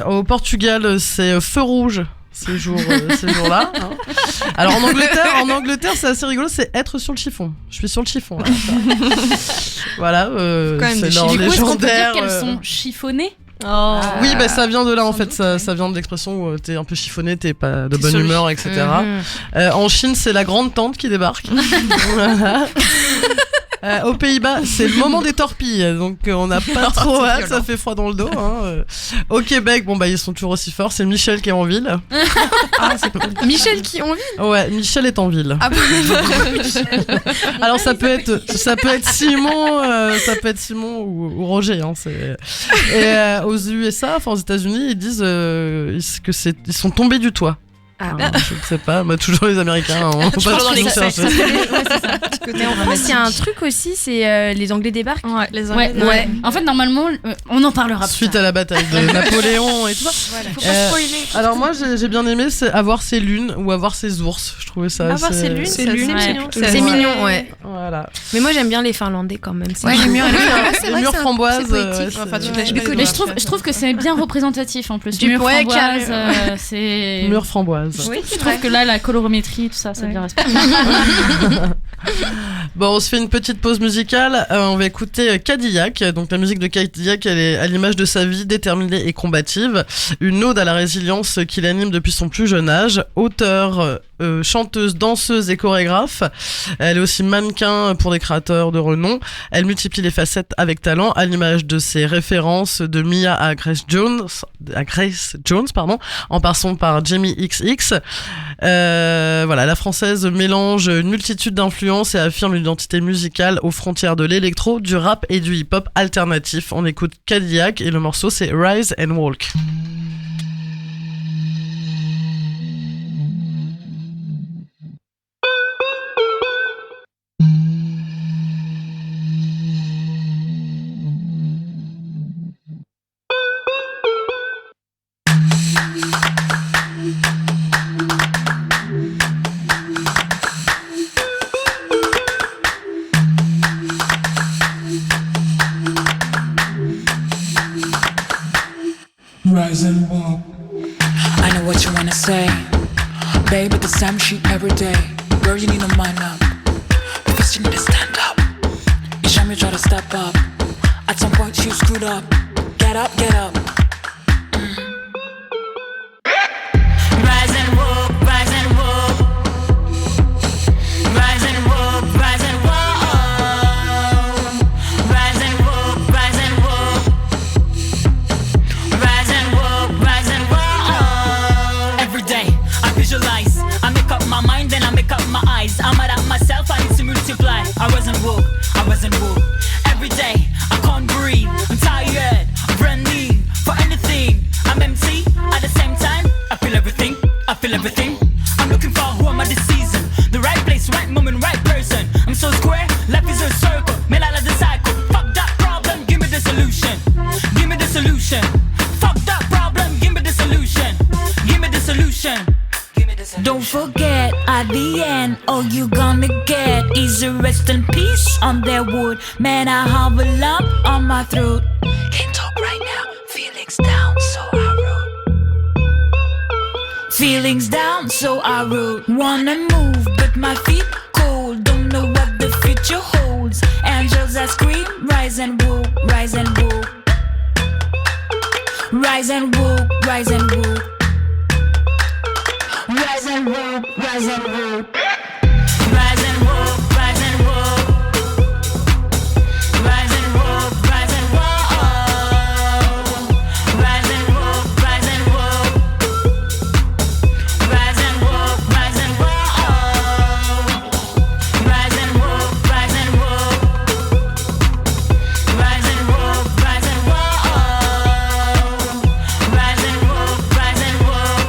Au Portugal, c'est feu rouge. Ces jours-là. Hein. Alors en Angleterre, c'est assez rigolo, c'est être sur le chiffon. Je suis sur le chiffon. Là, voilà. C'est leur légendaire. Est-ce qu'on peut dire qu'elles sont chiffonnées? Oui, ça vient de là en fait, ça vient de l'expression où t'es un peu chiffonné, t'es pas de bonne humeur, etc. En Chine, c'est la grande tante qui débarque. Voilà. Aux Pays-Bas, c'est le moment des torpilles, donc on n'a pas trop hâte, ça fait froid dans le dos. Hein. Au Québec, ils sont toujours aussi forts, c'est Michel qui est en ville. Michel qui est en ville. Ouais, Michel est en ville. Alors ça peut être Simon, ou Roger. Hein, et aux USA, aux États-Unis, ils disent ils sont tombés du toit. Je ne sais pas, toujours les Américains. On toujours dans les ça. Mais en France, il y a un truc aussi, c'est les Anglais débarquent. Les Anglais. Ouais. En fait, normalement, on en parlera. Suite à la bataille de Napoléon et tout ça. Faut pas spoiler. Alors moi, j'ai bien aimé avoir ses lunes ou avoir ses ours. Je trouvais ça. Avoir ses lunes, c'est mignon. C'est mignon, ouais. Voilà. Mais moi, j'aime bien les Finlandais quand même. Ouais, j'aime bien les murs framboises. Mais je trouve que c'est bien représentatif en plus. Du mur framboise, c'est. Mur framboise. Oui, je trouve que là, la colorimétrie, tout ça, ça devient respecté. Bon, on se fait une petite pause musicale. On va écouter Cadillac. Donc la musique de Cadillac, elle est à l'image de sa vie déterminée et combative. Une ode à la résilience qui l'anime depuis son plus jeune âge. Auteure, chanteuse, danseuse et chorégraphe. Elle est aussi mannequin pour des créateurs de renom. Elle multiplie les facettes avec talent, à l'image de ses références de Mia à Grace Jones, en passant par Jamie XX. Voilà, la française mélange une multitude d'influences et affirme une identité musicale aux frontières de l'électro, du rap et du hip-hop alternatif. On écoute Cadillac et le morceau c'est Rise and Walk. Rise and walk. I know what you wanna say, babe, but the same shit every day. Girl, you need to mind up. First you need to stand up. Each time you try to step up, at some point you screwed up. Get up, get up. Rise and walk, rise and walk. Rise and walk, rise and walk. Rise and walk, rise and walk. Rise and walk, rise and walk. Every day I visualize, I make up my mind, then I make up my eyes. I'm mad at myself, I need to multiply. I wasn't woke, I wasn't woke. Every day I can't breathe, I'm tired, I'm running for anything. I'm empty at the same time. I feel everything, I feel everything. I'm looking for who am I this season? The right place, right moment, right person. I'm so square, life is a circle. Mais là, the cycle. Fuck that problem, give me the solution. Give me the solution. Fuck that problem, give me the solution. Give me the solution. Don't forget, at the end, all you gonna get is a rest in peace on their wood. Man, I have a lump on my throat. Can't talk right now, feelings down, so I wrote. Feelings down, so I wrote. Wanna move, but my feet cold. Don't know what the future holds. Angels that scream, rise and walk, rise and walk. Rise and walk, rise and walk. Rise and walk, rise and walk. Rise and walk, rise and walk. Rise and walk, rise and walk. Rise and walk, rise and walk. Rise and walk, rise and walk. Rise and walk, rise and walk. Rise and walk, rise and walk. Rise and walk, rise and walk.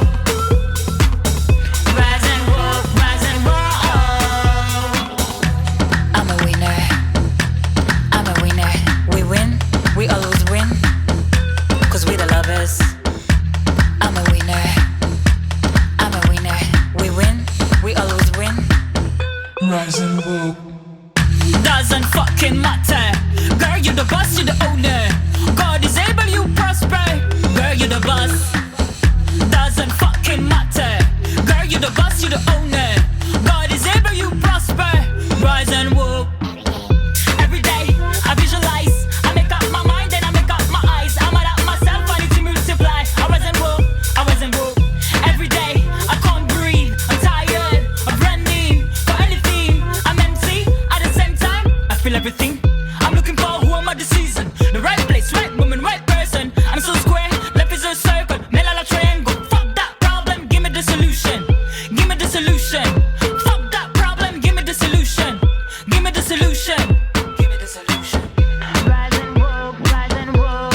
Rise and walk, rise and walk. I'm a winner. I'm a winner. We win, we always win. Cause we the lovers. I'm a winner. I'm a winner. We win, we always win. Rise and walk. Doesn't fucking matter. Girl, you the boss, you the owner. God is able, you prosper. Girl, you the boss. Doesn't fucking matter. Girl, you the boss, you the owner. God is able, you prosper. Rise and walk. Every day I visualize, I make up my mind, then I make up my eyes. I'm mad at myself, I need to multiply. I wasn't woke, I wasn't woke. Every day I can't breathe, I'm tired of running for anything. I'm empty at the same time. I feel everything. I'm looking for who am I this season? The right place, right woman, right person. I'm so square, life is a circle. Mais là, la triangle. Fuck that problem, give me the solution. Give me the solution. Fuck that problem, give me the solution. Give me the solution. Give me the solution. Rise and walk, rise and walk.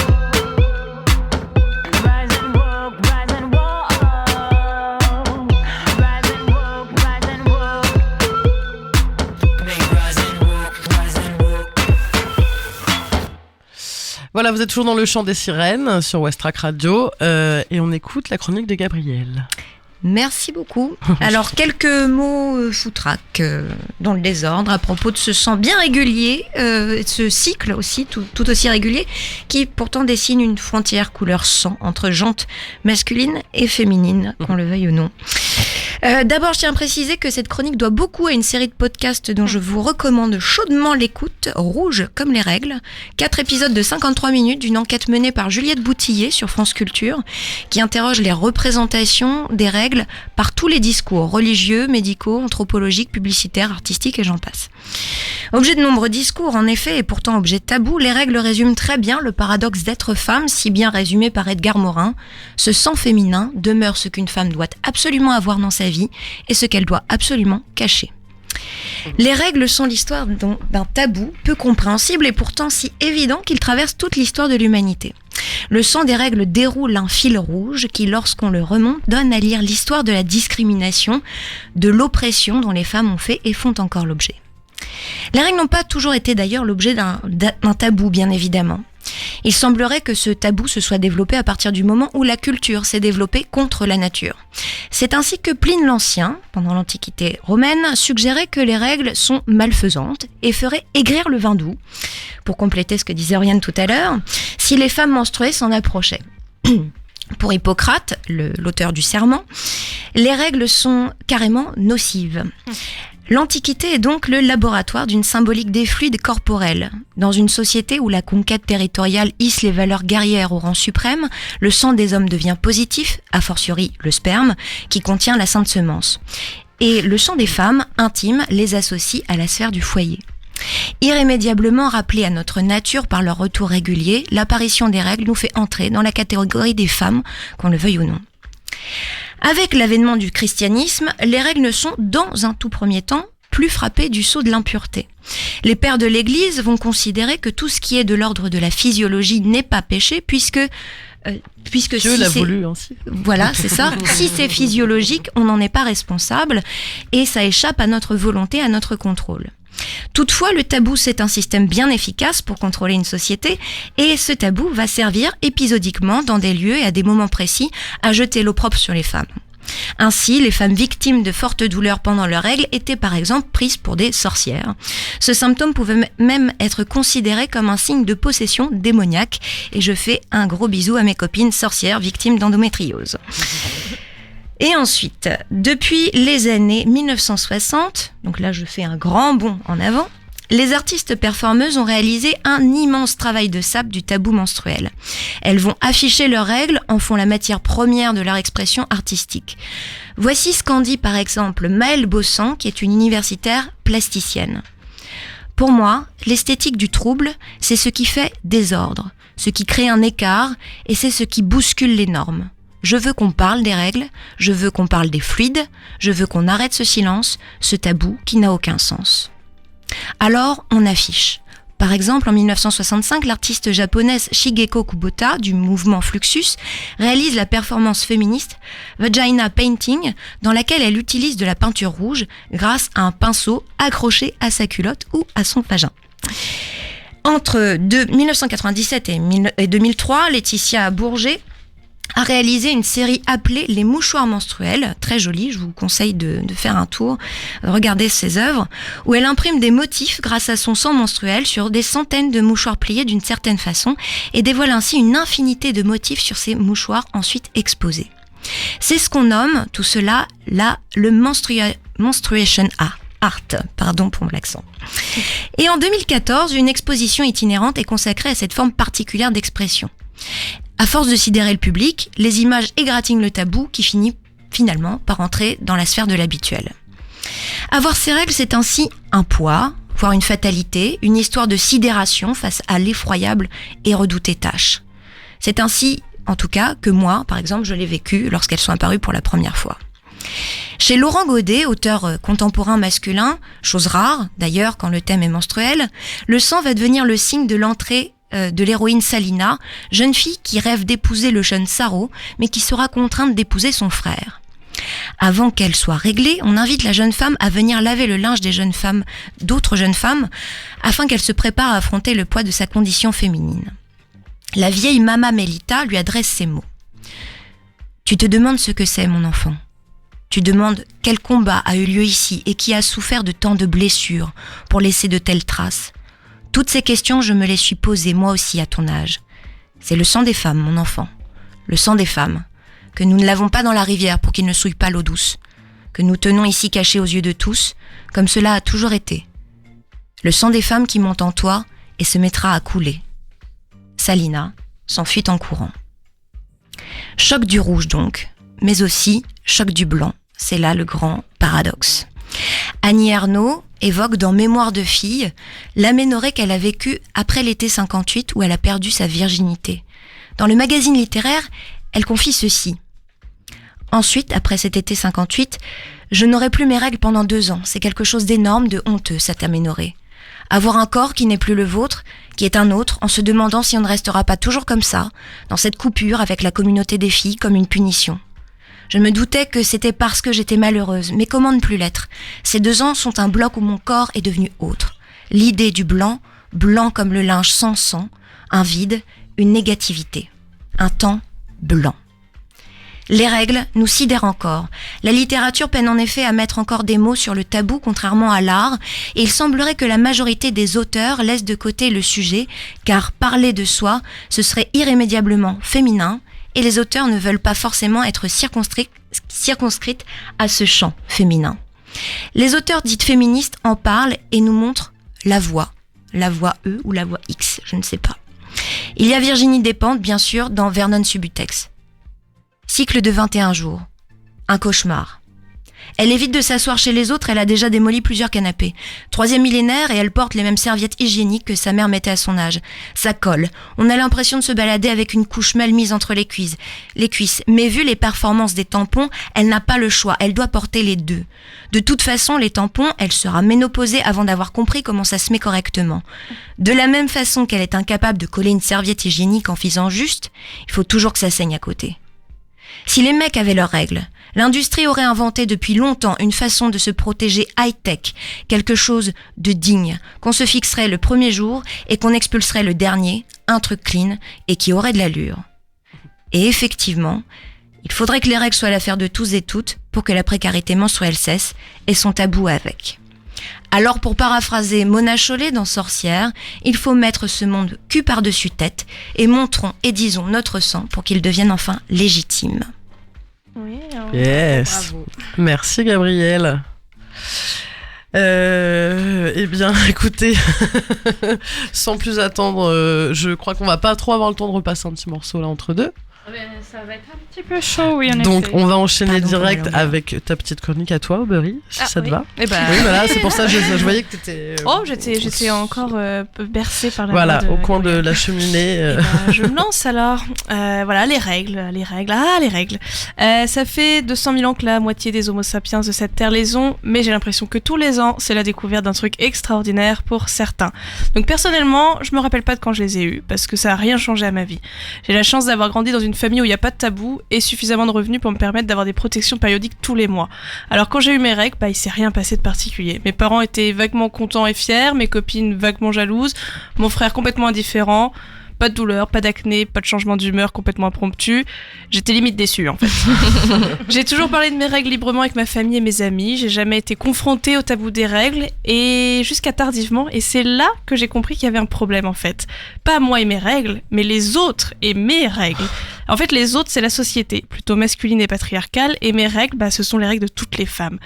Rise and walk, rise and walk. Rise and walk, rise and walk. Rise and walk, rise and walk. Voilà, vous êtes toujours dans le chant des sirènes sur Westrack Radio et on écoute la chronique de Gabrielle. Merci beaucoup. Alors, quelques mots foutraques dans le désordre à propos de ce sang bien régulier, ce cycle aussi, tout aussi régulier, qui pourtant dessine une frontière couleur sang entre jantes masculine et féminine, qu'on le veuille ou non. D'abord, je tiens à préciser que cette chronique doit beaucoup à une série de podcasts dont je vous recommande chaudement l'écoute, Rouge comme les règles. 4 épisodes de 53 minutes d'une enquête menée par Juliette Boutillier sur France Culture, qui interroge les représentations des règles par tous les discours, religieux, médicaux, anthropologiques, publicitaires, artistiques et j'en passe. Objet de nombreux discours, en effet, et pourtant objet tabou, les règles résument très bien le paradoxe d'être femme, si bien résumé par Edgar Morin. Ce sang féminin demeure ce qu'une femme doit absolument avoir dans sa vie et ce qu'elle doit absolument cacher. Les règles sont l'histoire d'un tabou peu compréhensible et pourtant si évident qu'il traverse toute l'histoire de l'humanité. Le sang des règles déroule un fil rouge qui, lorsqu'on le remonte, donne à lire l'histoire de la discrimination, de l'oppression dont les femmes ont fait et font encore l'objet. Les règles n'ont pas toujours été d'ailleurs l'objet d'un tabou, bien évidemment. Il semblerait que ce tabou se soit développé à partir du moment où la culture s'est développée contre la nature. C'est ainsi que Pline l'Ancien, pendant l'Antiquité romaine, suggérait que les règles sont malfaisantes et feraient aigrir le vin doux, pour compléter ce que disait Oriane tout à l'heure, si les femmes menstruées s'en approchaient. Pour Hippocrate, l'auteur du serment, les règles sont carrément nocives. L'Antiquité est donc le laboratoire d'une symbolique des fluides corporels. Dans une société où la conquête territoriale hisse les valeurs guerrières au rang suprême, le sang des hommes devient positif, a fortiori le sperme, qui contient la sainte semence. Et le sang des femmes, intime, les associe à la sphère du foyer. Irrémédiablement rappelée à notre nature par leur retour régulier, l'apparition des règles nous fait entrer dans la catégorie des femmes, qu'on le veuille ou non. Avec l'avènement du christianisme, les règles ne sont, dans un tout premier temps, plus frappées du sceau de l'impureté. Les pères de l'Église vont considérer que tout ce qui est de l'ordre de la physiologie n'est pas péché, puisque Dieu si l'a c'est... voulu ainsi. Voilà, c'est ça. Si c'est physiologique, on n'en est pas responsable et ça échappe à notre volonté, à notre contrôle. Toutefois, le tabou, c'est un système bien efficace pour contrôler une société et ce tabou va servir épisodiquement dans des lieux et à des moments précis à jeter l'opprobre sur les femmes. Ainsi, les femmes victimes de fortes douleurs pendant leurs règles étaient par exemple prises pour des sorcières. Ce symptôme pouvait même être considéré comme un signe de possession démoniaque et je fais un gros bisou à mes copines sorcières victimes d'endométriose. Et ensuite, depuis les années 1960, donc là je fais un grand bond en avant, les artistes performeuses ont réalisé un immense travail de sape du tabou menstruel. Elles vont afficher leurs règles, en font la matière première de leur expression artistique. Voici ce qu'en dit par exemple Maëlle Bossan, qui est une universitaire plasticienne. Pour moi, l'esthétique du trouble, c'est ce qui fait désordre, ce qui crée un écart et c'est ce qui bouscule les normes. Je veux qu'on parle des règles, je veux qu'on parle des fluides, je veux qu'on arrête ce silence, ce tabou qui n'a aucun sens. Alors, on affiche. Par exemple, en 1965, l'artiste japonaise Shigeko Kubota du mouvement Fluxus réalise la performance féministe Vagina Painting dans laquelle elle utilise de la peinture rouge grâce à un pinceau accroché à sa culotte ou à son vagin. Entre 1997 et 2003, Laetitia Bourget a réalisé une série appelée Les mouchoirs menstruels, très jolie, je vous conseille de faire un tour, regardez ses œuvres, où elle imprime des motifs grâce à son sang menstruel sur des centaines de mouchoirs pliés d'une certaine façon et dévoile ainsi une infinité de motifs sur ces mouchoirs ensuite exposés. C'est ce qu'on nomme tout cela le menstruation art, pardon pour l'accent. Et en 2014, une exposition itinérante est consacrée à cette forme particulière d'expression. À force de sidérer le public, les images égratignent le tabou qui finit finalement par entrer dans la sphère de l'habituel. Avoir ces règles, c'est ainsi un poids, voire une fatalité, une histoire de sidération face à l'effroyable et redoutée tâche. C'est ainsi, en tout cas, que moi, par exemple, je l'ai vécu lorsqu'elles sont apparues pour la première fois. Chez Laurent Godet, auteur contemporain masculin, chose rare d'ailleurs quand le thème est menstruel, le sang va devenir le signe de l'entrée de l'héroïne Salina, jeune fille qui rêve d'épouser le jeune Saro, mais qui sera contrainte d'épouser son frère. Avant qu'elle soit réglée, on invite la jeune femme à venir laver le linge d'autres jeunes femmes, afin qu'elle se prépare à affronter le poids de sa condition féminine. La vieille Mama Melita lui adresse ces mots. « Tu te demandes ce que c'est, mon enfant. Tu demandes quel combat a eu lieu ici et qui a souffert de tant de blessures pour laisser de telles traces. Toutes ces questions, je me les suis posées moi aussi à ton âge. C'est le sang des femmes, mon enfant. Le sang des femmes. Que nous ne l'avons pas dans la rivière pour qu'il ne souille pas l'eau douce. Que nous tenons ici cachés aux yeux de tous, comme cela a toujours été. Le sang des femmes qui monte en toi et se mettra à couler. » Salina s'enfuit en courant. Choc du rouge donc, mais aussi choc du blanc. C'est là le grand paradoxe. Annie Ernaux évoque dans Mémoire de fille l'aménorrhée qu'elle a vécue après l'été 58 où elle a perdu sa virginité. Dans le magazine littéraire, elle confie ceci. Ensuite, après cet été 58, je n'aurai plus mes règles pendant 2 ans. C'est quelque chose d'énorme, de honteux, cette aménorrhée. Avoir un corps qui n'est plus le vôtre, qui est un autre, en se demandant si on ne restera pas toujours comme ça, dans cette coupure avec la communauté des filles comme une punition. Je me doutais que c'était parce que j'étais malheureuse, mais comment ne plus l'être? Ces 2 ans sont un bloc où mon corps est devenu autre. L'idée du blanc, blanc comme le linge sans sang, un vide, une négativité. Un temps blanc. Les règles nous sidèrent encore. La littérature peine en effet à mettre encore des mots sur le tabou contrairement à l'art, et il semblerait que la majorité des auteurs laissent de côté le sujet, car parler de soi, ce serait irrémédiablement féminin et les auteurs ne veulent pas forcément être circonscrites à ce champ féminin. Les auteurs dites féministes en parlent et nous montrent la voie E ou la voie X, je ne sais pas. Il y a Virginie Despentes, bien sûr, dans Vernon Subutex. Cycle de 21 jours. Un cauchemar. Elle évite de s'asseoir chez les autres, elle a déjà démoli plusieurs canapés. 3e millénaire et elle porte les mêmes serviettes hygiéniques que sa mère mettait à son âge. Ça colle. On a l'impression de se balader avec une couche mal mise entre les cuisses. Mais vu les performances des tampons, elle n'a pas le choix, elle doit porter les deux. De toute façon, les tampons, elle sera ménopausée avant d'avoir compris comment ça se met correctement. De la même façon qu'elle est incapable de coller une serviette hygiénique en faisant juste, il faut toujours que ça saigne à côté. Si les mecs avaient leurs règles, l'industrie aurait inventé depuis longtemps une façon de se protéger high-tech, quelque chose de digne, qu'on se fixerait le premier jour et qu'on expulserait le dernier, un truc clean et qui aurait de l'allure. Et effectivement, il faudrait que les règles soient l'affaire de tous et toutes pour que la précarité menstruelle cesse et son tabou avec. Alors pour paraphraser Mona Chollet dans Sorcière, il faut mettre ce monde cul par-dessus tête et montrons et disons notre sang pour qu'il devienne enfin légitime. Oui, yes. Bravo. Merci Gabrielle. Eh bien, écoutez, sans plus attendre, je crois qu'on va pas trop avoir le temps de repasser un petit morceau là entre deux. Ça va être un petit peu chaud, oui, en Donc, effet. on va enchaîner Pardon, direct avec ta petite chronique à toi, Aubery, si ça te va. Eh ben, Oui, voilà, c'est pour ça que je voyais que t'étais. J'étais encore bercée par la Voilà, voix de au coin de Gabrielle. la cheminée. Eh ben, je me lance alors. Voilà, les règles. Ah, les règles. Ça fait 200 000 ans que la moitié des homo sapiens de cette terre les ont, mais j'ai l'impression que tous les ans, c'est la découverte d'un truc extraordinaire pour certains. Donc personnellement, je me rappelle pas de quand je les ai eus, parce que ça a rien changé à ma vie. J'ai la chance d'avoir grandi dans une famille où il n'y a pas de tabou et suffisamment de revenus pour me permettre d'avoir des protections périodiques tous les mois. Alors quand j'ai eu mes règles, il s'est rien passé de particulier. Mes parents étaient vaguement contents et fiers, mes copines vaguement jalouses, mon frère complètement indifférent. Pas de douleur, pas d'acné, pas de changement d'humeur complètement impromptu. J'étais limite déçue en fait. J'ai toujours parlé de mes règles librement avec ma famille et mes amis. J'ai jamais été confrontée au tabou des règles et jusqu'à tardivement. Et c'est là que j'ai compris qu'il y avait un problème en fait. Pas moi et mes règles, mais les autres et mes règles. En fait, les autres, c'est la société, plutôt masculine et patriarcale, et mes règles, ce sont les règles de toutes les femmes.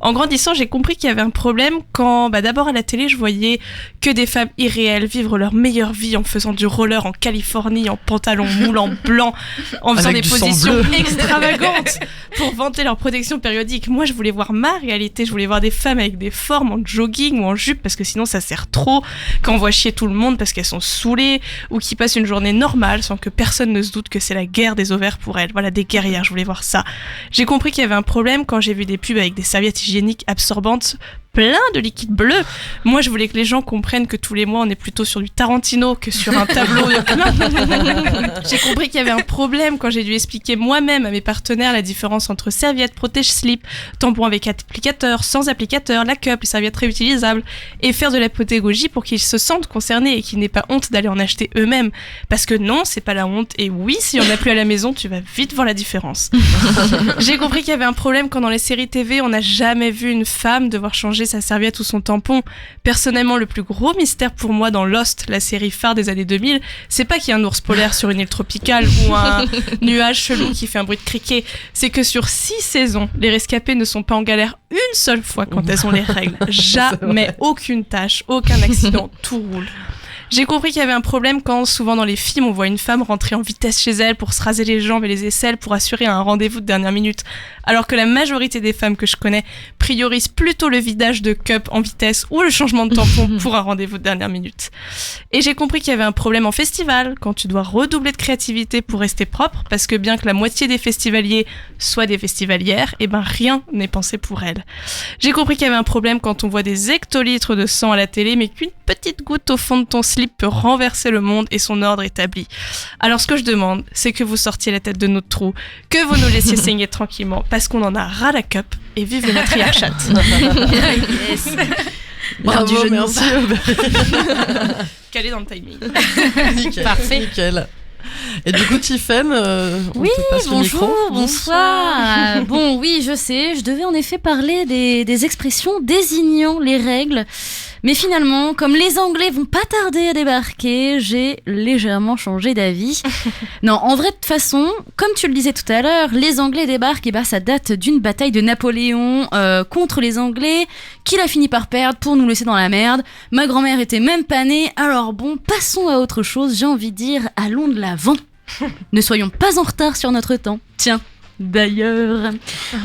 En grandissant, j'ai compris qu'il y avait un problème quand, d'abord à la télé, je voyais que des femmes irréelles vivre leur meilleure vie en faisant du roller en Californie, en pantalon moulant blanc, en faisant avec des du sang positions bleu. extravagantes pour vanter leur protection périodique. Moi, je voulais voir ma réalité, je voulais voir des femmes avec des formes en jogging ou en jupe, parce que sinon ça sert trop, quand on voit chier tout le monde parce qu'elles sont saoulées, ou qui passent une journée normale sans que personne ne se doute que c'est la guerre des ovaires pour elles. Voilà, des guerrières, je voulais voir ça. J'ai compris qu'il y avait un problème quand j'ai vu des pubs avec des serviettes hygiéniques absorbantes plein de liquide bleu. Moi, je voulais que les gens comprennent que tous les mois, on est plutôt sur du Tarantino que sur un tableau de Klein. J'ai compris qu'il y avait un problème quand j'ai dû expliquer moi-même à mes partenaires la différence entre serviettes, protège-slip, tampons avec applicateur, sans applicateur, la cup, les serviettes réutilisables, et faire de la pédagogie pour qu'ils se sentent concernés et qu'ils n'aient pas honte d'aller en acheter eux-mêmes. Parce que non, c'est pas la honte, et oui, s'il y en a plus à la maison, tu vas vite voir la différence. J'ai compris qu'il y avait un problème quand dans les séries TV, on n'a jamais vu une femme devoir changer sa serviette ou son tampon. Personnellement, le plus gros mystère pour moi dans Lost, la série phare des années 2000, c'est pas qu'il y a un ours polaire sur une île tropicale ou un nuage chelou qui fait un bruit de criquet, c'est que sur 6 saisons, les rescapés ne sont pas en galère une seule fois quand elles ont les règles. Jamais, aucune tâche, aucun accident, tout roule. J'ai compris qu'il y avait un problème quand, souvent dans les films, on voit une femme rentrer en vitesse chez elle pour se raser les jambes et les aisselles pour assurer un rendez-vous de dernière minute, alors que la majorité des femmes que je connais priorisent plutôt le vidage de cup en vitesse ou le changement de tampon pour un rendez-vous de dernière minute. Et j'ai compris qu'il y avait un problème en festival, quand tu dois redoubler de créativité pour rester propre, parce que bien que la moitié des festivaliers soient des festivalières, rien n'est pensé pour elles. J'ai compris qu'il y avait un problème quand on voit des hectolitres de sang à la télé, mais qu'une petite goutte au fond de ton slip peut renverser le monde et son ordre établi. Alors ce que je demande, c'est que vous sortiez la tête de notre trou, que vous nous laissiez saigner tranquillement, parce qu'on en a ras la cup, et vive le matriarcat. Yes. Bravo, merci. Calé dans le timing. Nickel, Parfait. nickel. Et du coup, Tiffaine, on Oui, te passe le micro. bonjour, bonsoir. Bon, oui, je sais, je devais en effet parler des expressions désignant les règles. Mais finalement, comme les Anglais vont pas tarder à débarquer, j'ai légèrement changé d'avis. Non, en vrai, de toute façon, comme tu le disais tout à l'heure, les Anglais débarquent, et bah ça date d'une bataille de Napoléon contre les Anglais, qu'il a fini par perdre pour nous laisser dans la merde. Ma grand-mère était même pas née, alors bon, passons à autre chose, j'ai envie de dire, allons de l'avant. Ne soyons pas en retard sur notre temps. Tiens, d'ailleurs,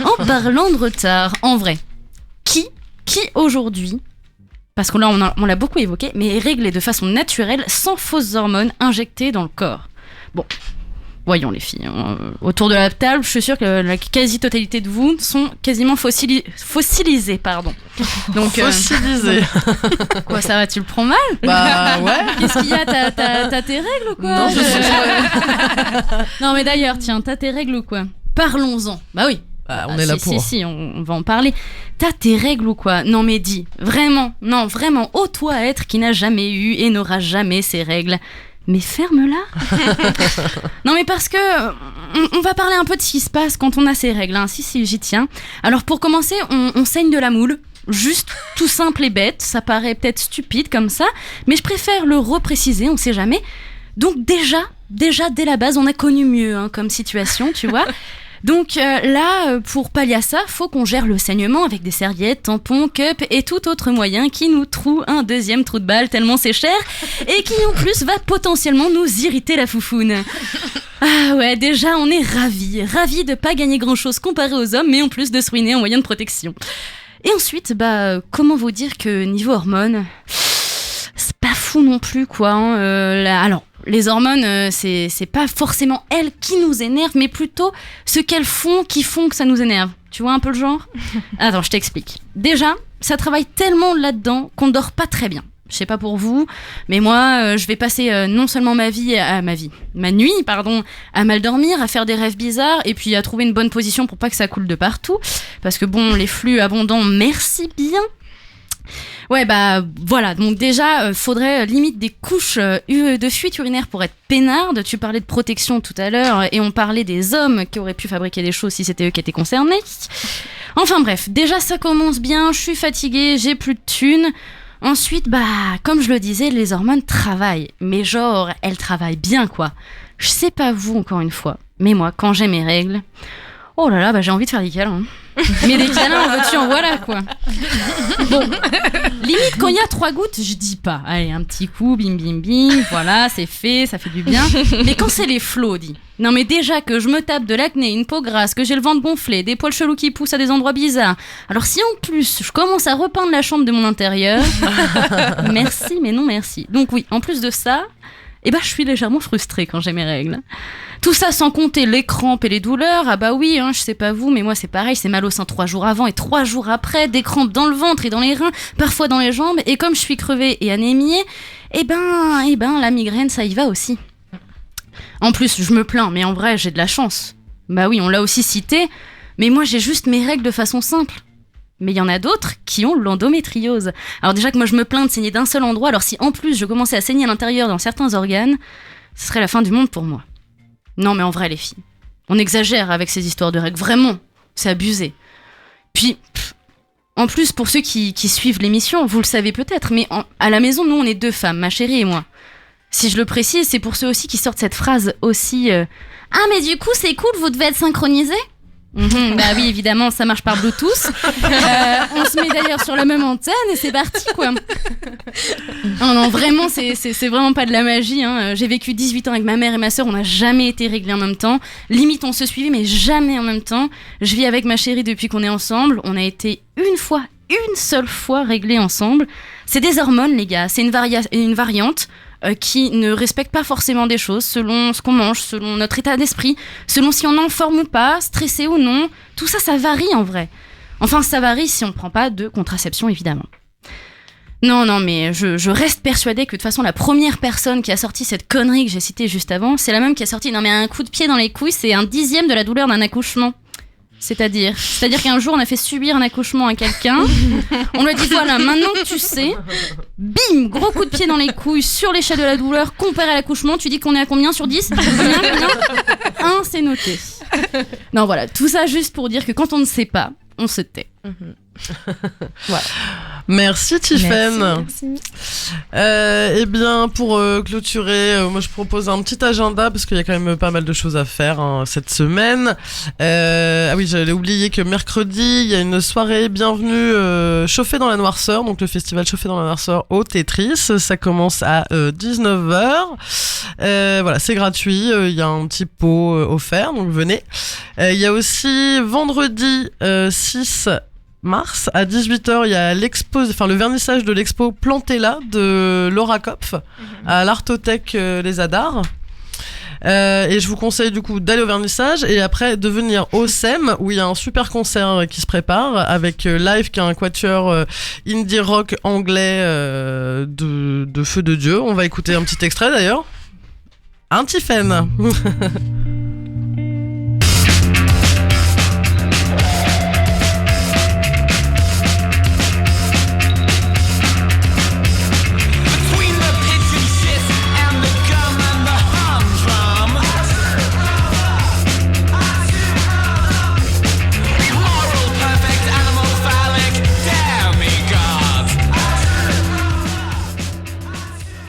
en parlant de retard, en vrai, qui aujourd'hui, parce que là on l'a beaucoup évoqué, mais est réglé de façon naturelle, sans fausses hormones injectées dans le corps. Bon, voyons les filles, autour de la table, je suis sûre que la quasi-totalité de vous sont quasiment fossilisées, pardon. Donc, fossilisées. Quoi, ça va, tu le prends mal? Bah ouais. Qu'est-ce qu'il y a, t'as tes règles ou quoi? Non, non mais d'ailleurs, tiens, t'as tes règles ou quoi? Parlons-en. Bah oui. Bah, on est là pour. Si, on va en parler. T'as tes règles ou quoi? Non mais dis, vraiment, ô toi être qui n'a jamais eu et n'aura jamais ses règles. Mais ferme-la. Non mais parce que on va parler un peu de ce qui se passe quand on a ses règles. Hein. Si, j'y tiens. Alors pour commencer, on saigne de la moule. Juste tout simple et bête. Ça paraît peut-être stupide comme ça, mais je préfère le repréciser, on sait jamais. Donc déjà dès la base, on a connu mieux comme situation, tu vois. Donc là, pour pallier à ça, faut qu'on gère le saignement avec des serviettes, tampons, cups et tout autre moyen qui nous troue un deuxième trou de balle tellement c'est cher et qui en plus va potentiellement nous irriter la foufoune. Ah ouais, déjà on est ravis de pas gagner grand chose comparé aux hommes, mais en plus de se ruiner en moyen de protection. Et ensuite, comment vous dire que niveau hormones, c'est pas fou non plus quoi. Alors, les hormones, c'est pas forcément elles qui nous énervent, mais plutôt ce qu'elles font qui font que ça nous énerve. Tu vois un peu le genre? Attends, je t'explique. Déjà, ça travaille tellement là-dedans qu'on dort pas très bien. Je sais pas pour vous, mais moi, je vais passer non seulement ma nuit, à mal dormir, à faire des rêves bizarres, et puis à trouver une bonne position pour pas que ça coule de partout. Parce que bon, les flux abondants, merci bien. Ouais, voilà. Donc déjà, faudrait limite des couches de fuite urinaire pour être peinarde. Tu parlais de protection tout à l'heure et on parlait des hommes qui auraient pu fabriquer des choses si c'était eux qui étaient concernés. Enfin bref, déjà ça commence bien, je suis fatiguée, j'ai plus de thunes. Ensuite, comme je le disais, les hormones travaillent. Mais genre, elles travaillent bien, quoi. Je sais pas vous, encore une fois, mais moi, quand j'ai mes règles... Oh là là, j'ai envie de faire des câlins. Mais des câlins, en veux-tu, en voilà, quoi. Bon, limite, quand il y a 3 gouttes, je dis pas. Allez, un petit coup, bim, bim, bim, voilà, c'est fait, ça fait du bien. Mais quand c'est les flots, dis. Non, mais déjà que je me tape de l'acné, une peau grasse, que j'ai le ventre gonflé, des poils chelous qui poussent à des endroits bizarres. Alors si en plus, je commence à repeindre la chambre de mon intérieur, merci, mais non merci. Donc oui, en plus de ça... je suis légèrement frustrée quand j'ai mes règles. Tout ça sans compter les crampes et les douleurs. Ah bah oui, je sais pas vous, mais moi c'est pareil, c'est mal au sein 3 jours avant et 3 jours après, des crampes dans le ventre et dans les reins, parfois dans les jambes, et comme je suis crevée et anémiée, la migraine, ça y va aussi. En plus, je me plains, mais en vrai, j'ai de la chance. Bah oui, on l'a aussi cité, mais moi j'ai juste mes règles de façon simple. Mais il y en a d'autres qui ont l'endométriose. Alors déjà que moi je me plains de saigner d'un seul endroit, alors si en plus je commençais à saigner à l'intérieur dans certains organes, ce serait la fin du monde pour moi. Non mais en vrai les filles, on exagère avec ces histoires de règles, vraiment, c'est abusé. Puis, en plus pour ceux qui suivent l'émission, vous le savez peut-être, mais à la maison nous on est 2 femmes, ma chérie et moi. Si je le précise, c'est pour ceux aussi qui sortent cette phrase aussi Ah mais du coup c'est cool, vous devez être synchronisés. Bah oui, évidemment, ça marche par Bluetooth. On se met d'ailleurs sur la même antenne et c'est parti, quoi. Non, vraiment, c'est vraiment pas de la magie. J'ai vécu 18 ans avec ma mère et ma sœur, on n'a jamais été réglés en même temps. Limite, on se suivait, mais jamais en même temps. Je vis avec ma chérie depuis qu'on est ensemble. On a été une seule fois réglés ensemble. C'est des hormones, les gars. C'est une variante qui ne respecte pas forcément des choses selon ce qu'on mange, selon notre état d'esprit, selon si on est en forme ou pas, stressé ou non. Tout ça, ça varie en vrai. Enfin, ça varie si on ne prend pas de contraception, évidemment. Non, mais je reste persuadée que de toute façon, la première personne qui a sorti cette connerie que j'ai citée juste avant, c'est la même qui a sorti « Non mais un coup de pied dans les couilles, c'est 1/10 de la douleur d'un accouchement ». C'est-à-dire qu'un jour, on a fait subir un accouchement à quelqu'un. On lui a dit, voilà, maintenant que tu sais, bim, gros coup de pied dans les couilles sur l'échelle de la douleur, comparé à l'accouchement, tu dis qu'on est à combien sur 10 ? Combien 1, c'est noté. Non, voilà, tout ça juste pour dire que quand on ne sait pas, on se tait. Voilà. Merci Tiffaine. Merci. Eh bien, pour clôturer, moi je propose un petit agenda parce qu'il y a quand même pas mal de choses à faire cette semaine. Ah oui, j'allais oublier que mercredi, il y a une soirée bienvenue Chauffé dans la noirceur, donc le festival Chauffé dans la noirceur au Tetris. Ça commence à 19h. Voilà, c'est gratuit, il y a un petit pot offert, donc venez. Il y a aussi vendredi 6 mars à 18h, il y a le vernissage de l'expo Plantella de Laura Kopf à l'Artothèque Les Adars. Et je vous conseille du coup d'aller au vernissage et après de venir au SEM où il y a un super concert qui se prépare avec Live qui est un quatuor indie rock anglais de Feu de Dieu. On va écouter un petit extrait d'ailleurs. Un Tiffaine.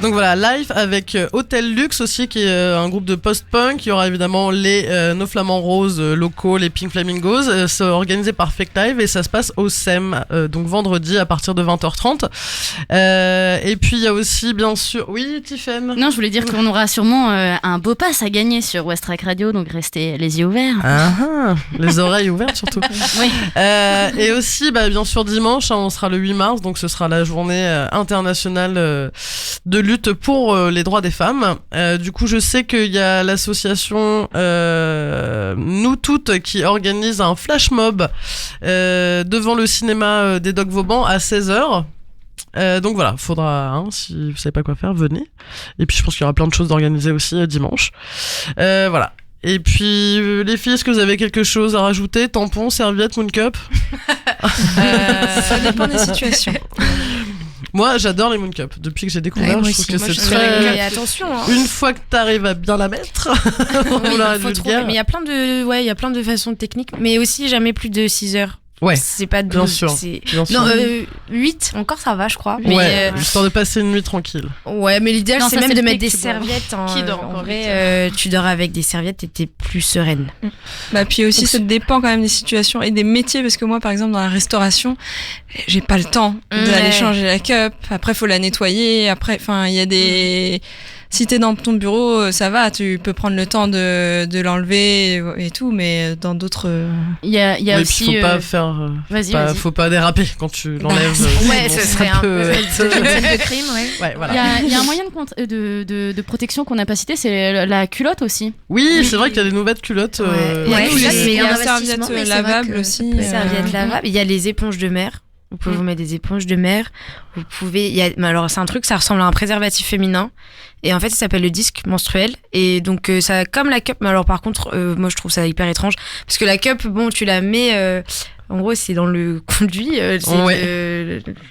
Donc voilà, Live avec Hôtel Luxe aussi qui est un groupe de post-punk. Il y aura évidemment les No Flamants Roses locaux, les Pink Flamingos. C'est organisé par Fake Live et ça se passe au SEM, donc vendredi à partir de 20h30. Et puis il y a aussi bien sûr... Oui, Tiffaine. Non, je voulais dire qu'on aura sûrement un beau pass à gagner sur Westrack Radio, donc restez les yeux ouverts. Les oreilles ouvertes surtout. Oui. Et aussi, bien sûr, dimanche, on sera le 8 mars, donc ce sera la journée internationale de lutte pour les droits des femmes. Du coup, je sais qu'il y a l'association Nous Toutes qui organise un flash mob devant le cinéma des Docks Vauban à 16h. Donc voilà, faudra, si vous savez pas quoi faire, venez. Et puis je pense qu'il y aura plein de choses d'organiser aussi dimanche. Voilà. Et puis les filles, est-ce que vous avez quelque chose à rajouter? Tampons, serviettes, Moon Cup? Ça dépend des situations. Moi, j'adore les Moon Cup. Depuis que j'ai découvert, je trouve que c'est très... attention. Une fois que t'arrives à bien la mettre, mais il y a plein de façons techniques. Mais aussi, jamais plus de 6 heures. Ouais, c'est pas 12, bien sûr. Non, 8, encore ça va, je crois. Mais ouais, histoire de passer une nuit tranquille. Ouais, mais l'idéal, c'est même de mettre des serviettes. Qui dort en vrai, tu dors avec des serviettes et t'es plus sereine. Puis aussi, donc, ça dépend quand même des situations et des métiers, parce que moi, par exemple, dans la restauration, j'ai pas le temps d'aller changer la cup. Après, faut la nettoyer. Après, il y a des... Si t'es dans ton bureau, ça va, tu peux prendre le temps de l'enlever et tout, mais dans d'autres... Il y a aussi... faut pas faire... Vas-y. Faut pas déraper quand tu l'enlèves. Ouais, ce serait un peu... scène de crime, ouais. Voilà. Il y a un moyen de protection qu'on n'a pas cité, c'est la culotte aussi. Oui, c'est vrai qu'il y a des nouvelles culottes. Il y a des serviettes lavables aussi. Serviettes lavables. Il y a les éponges de mer. Vous pouvez vous mettre des éponges de mer. Vous pouvez... Mais alors, c'est un truc, ça ressemble à un préservatif féminin. Et en fait, ça s'appelle le disque menstruel. Et donc, ça, comme la cup, mais alors par contre, moi je trouve ça hyper étrange. Parce que la cup, bon, tu la mets. En gros, c'est dans le conduit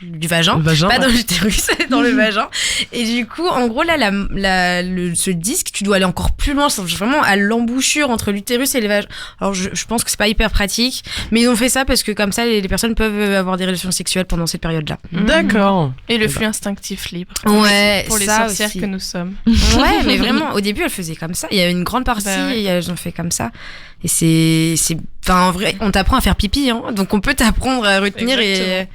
du vagin, pas dans l'utérus, dans le vagin. Et du coup, en gros, là, ce disque, tu dois aller encore plus loin, c'est vraiment à l'embouchure entre l'utérus et les vagins. Alors, je pense que c'est pas hyper pratique, mais ils ont fait ça parce que comme ça, les personnes peuvent avoir des relations sexuelles pendant cette période-là. D'accord. Et le flux instinctif libre. Ouais, pour les sorcières que nous sommes. Ouais, mais vraiment, au début, elles faisaient comme ça. Il y a une grande partie, elles ont fait comme ça. Et c'est... Enfin, en vrai, on t'apprend à faire pipi, donc on peut t'apprendre à retenir. Exactement.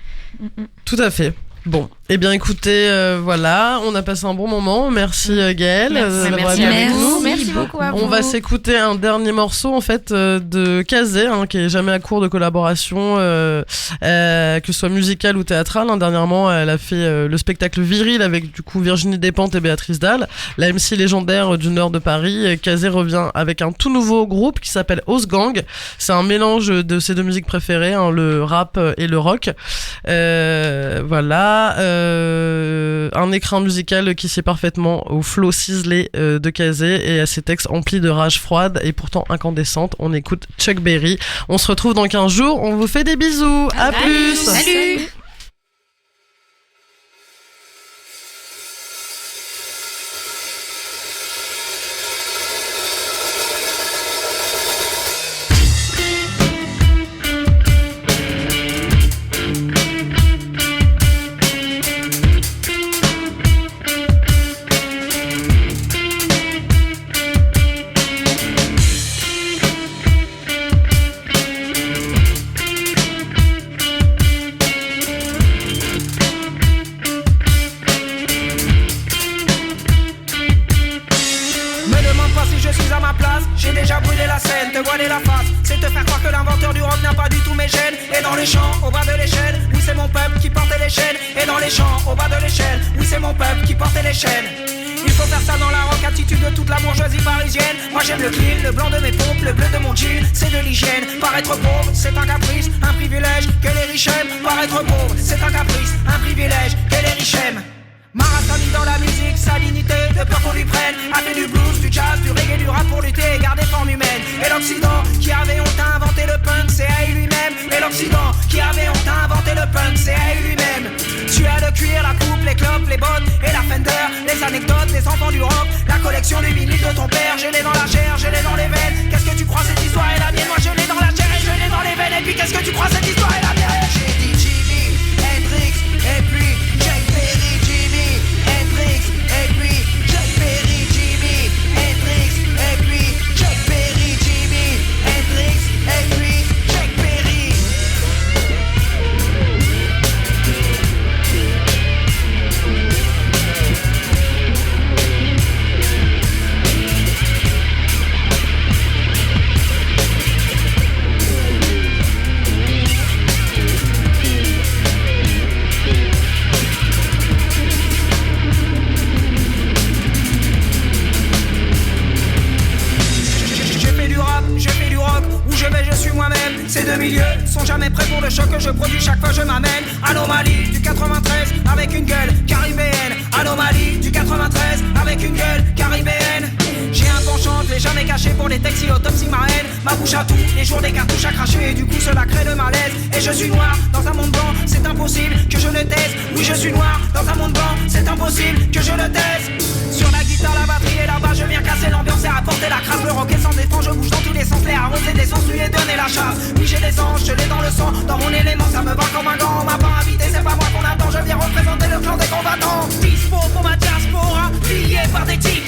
Et... Tout à fait. Bon, eh bien écoutez, voilà, on a passé un bon moment. Merci Gaëlle d'avoir été avec nous. Merci beaucoup à vous. On va s'écouter un dernier morceau en fait de Kazé, qui est jamais à court de collaboration, que ce soit musicale ou théâtrale. Dernièrement, elle a fait le spectacle Viril avec du coup Virginie Despentes et Béatrice Dalle, la MC légendaire du Nord de Paris. Kazé revient avec un tout nouveau groupe qui s'appelle Osgang. C'est un mélange de ses deux musiques préférées, le rap et le rock. Voilà. Un écrin musical qui sied parfaitement au flow ciselé de Kazé et à ses textes emplis de rage froide et pourtant incandescente. On écoute Chuck Berry. On se retrouve dans 15 jours. On vous fait des bisous. À plus. Salut. viennent te voiler la face, c'est te faire croire que l'inventeur du rock n'a pas du tout mes gènes. Et dans les champs, au bas de l'échelle, oui c'est mon peuple qui portait les chaînes. Et dans les champs, au bas de l'échelle, oui c'est mon peuple qui portait les chaînes. Il faut faire ça dans la rock, attitude de toute la bourgeoisie parisienne. Moi j'aime le clean, le blanc de mes pompes, le bleu de mon jean, c'est de l'hygiène. Paraître pauvre, c'est un caprice, un privilège que les riches aiment. Paraître pauvre, c'est un caprice, un privilège que les riches aiment. Marathoni dans la musique, sa dignité, de peur qu'on lui prenne. A fait du blues, du jazz, du reggae, du rap pour lutter et garder forme humaine. Et l'Occident, qui avait honte à inventer le punk, c'est à lui-même. Et l'Occident, qui avait honte à inventer le punk, c'est à lui-même. Tu as le cuir, la coupe, les clopes, les bottes et la Fender. Les anecdotes, les enfants du rock, la collection du vinyle de ton père. Je l'ai dans la chair, je l'ai dans les veines. Qu'est-ce que tu crois cette histoire est la mienne? Moi je l'ai dans la chair et je l'ai dans les veines. Et puis qu'est-ce que tu crois cette histoire est la mienne? J'ai dit Jimi Hendrix et puis Jack Perry. Jimi Hendrix et puis Jack Perry. Jimi Hendrix et puis Jack Perry. Jimi Hendrix et puis Jack Perry. Je suis moi-même, ces deux milieux sont jamais prêts pour le choc que je produis chaque fois je m'amène. Anomalie du 93 avec une gueule caribéenne. Anomalie du 93 avec une gueule caribéenne. J'ai un penchant, je l'ai jamais caché pour les textes, il autopsie ma haine. Ma bouche à tout, les jours des cartouches à cracher. Et du coup cela crée le malaise. Et je suis noir dans un monde blanc, c'est impossible que je ne taise. Oui je suis noir dans un monde blanc, c'est impossible que je ne taise. Sur la guitare, la batterie et là-bas je viens casser l'ambiance et rapporter la crasse. Le rock est sans défense, je bouge dans tous les sens. Les arroser des sens, lui et donner la chasse. Oui j'ai des anges, je l'ai dans le sang. Dans mon élément, ça me va comme un gant. On m'a pas invité, c'est pas moi qu'on attend. Je viens représenter le clan des combattants. Dispo pour ma diaspora, pillé par des types.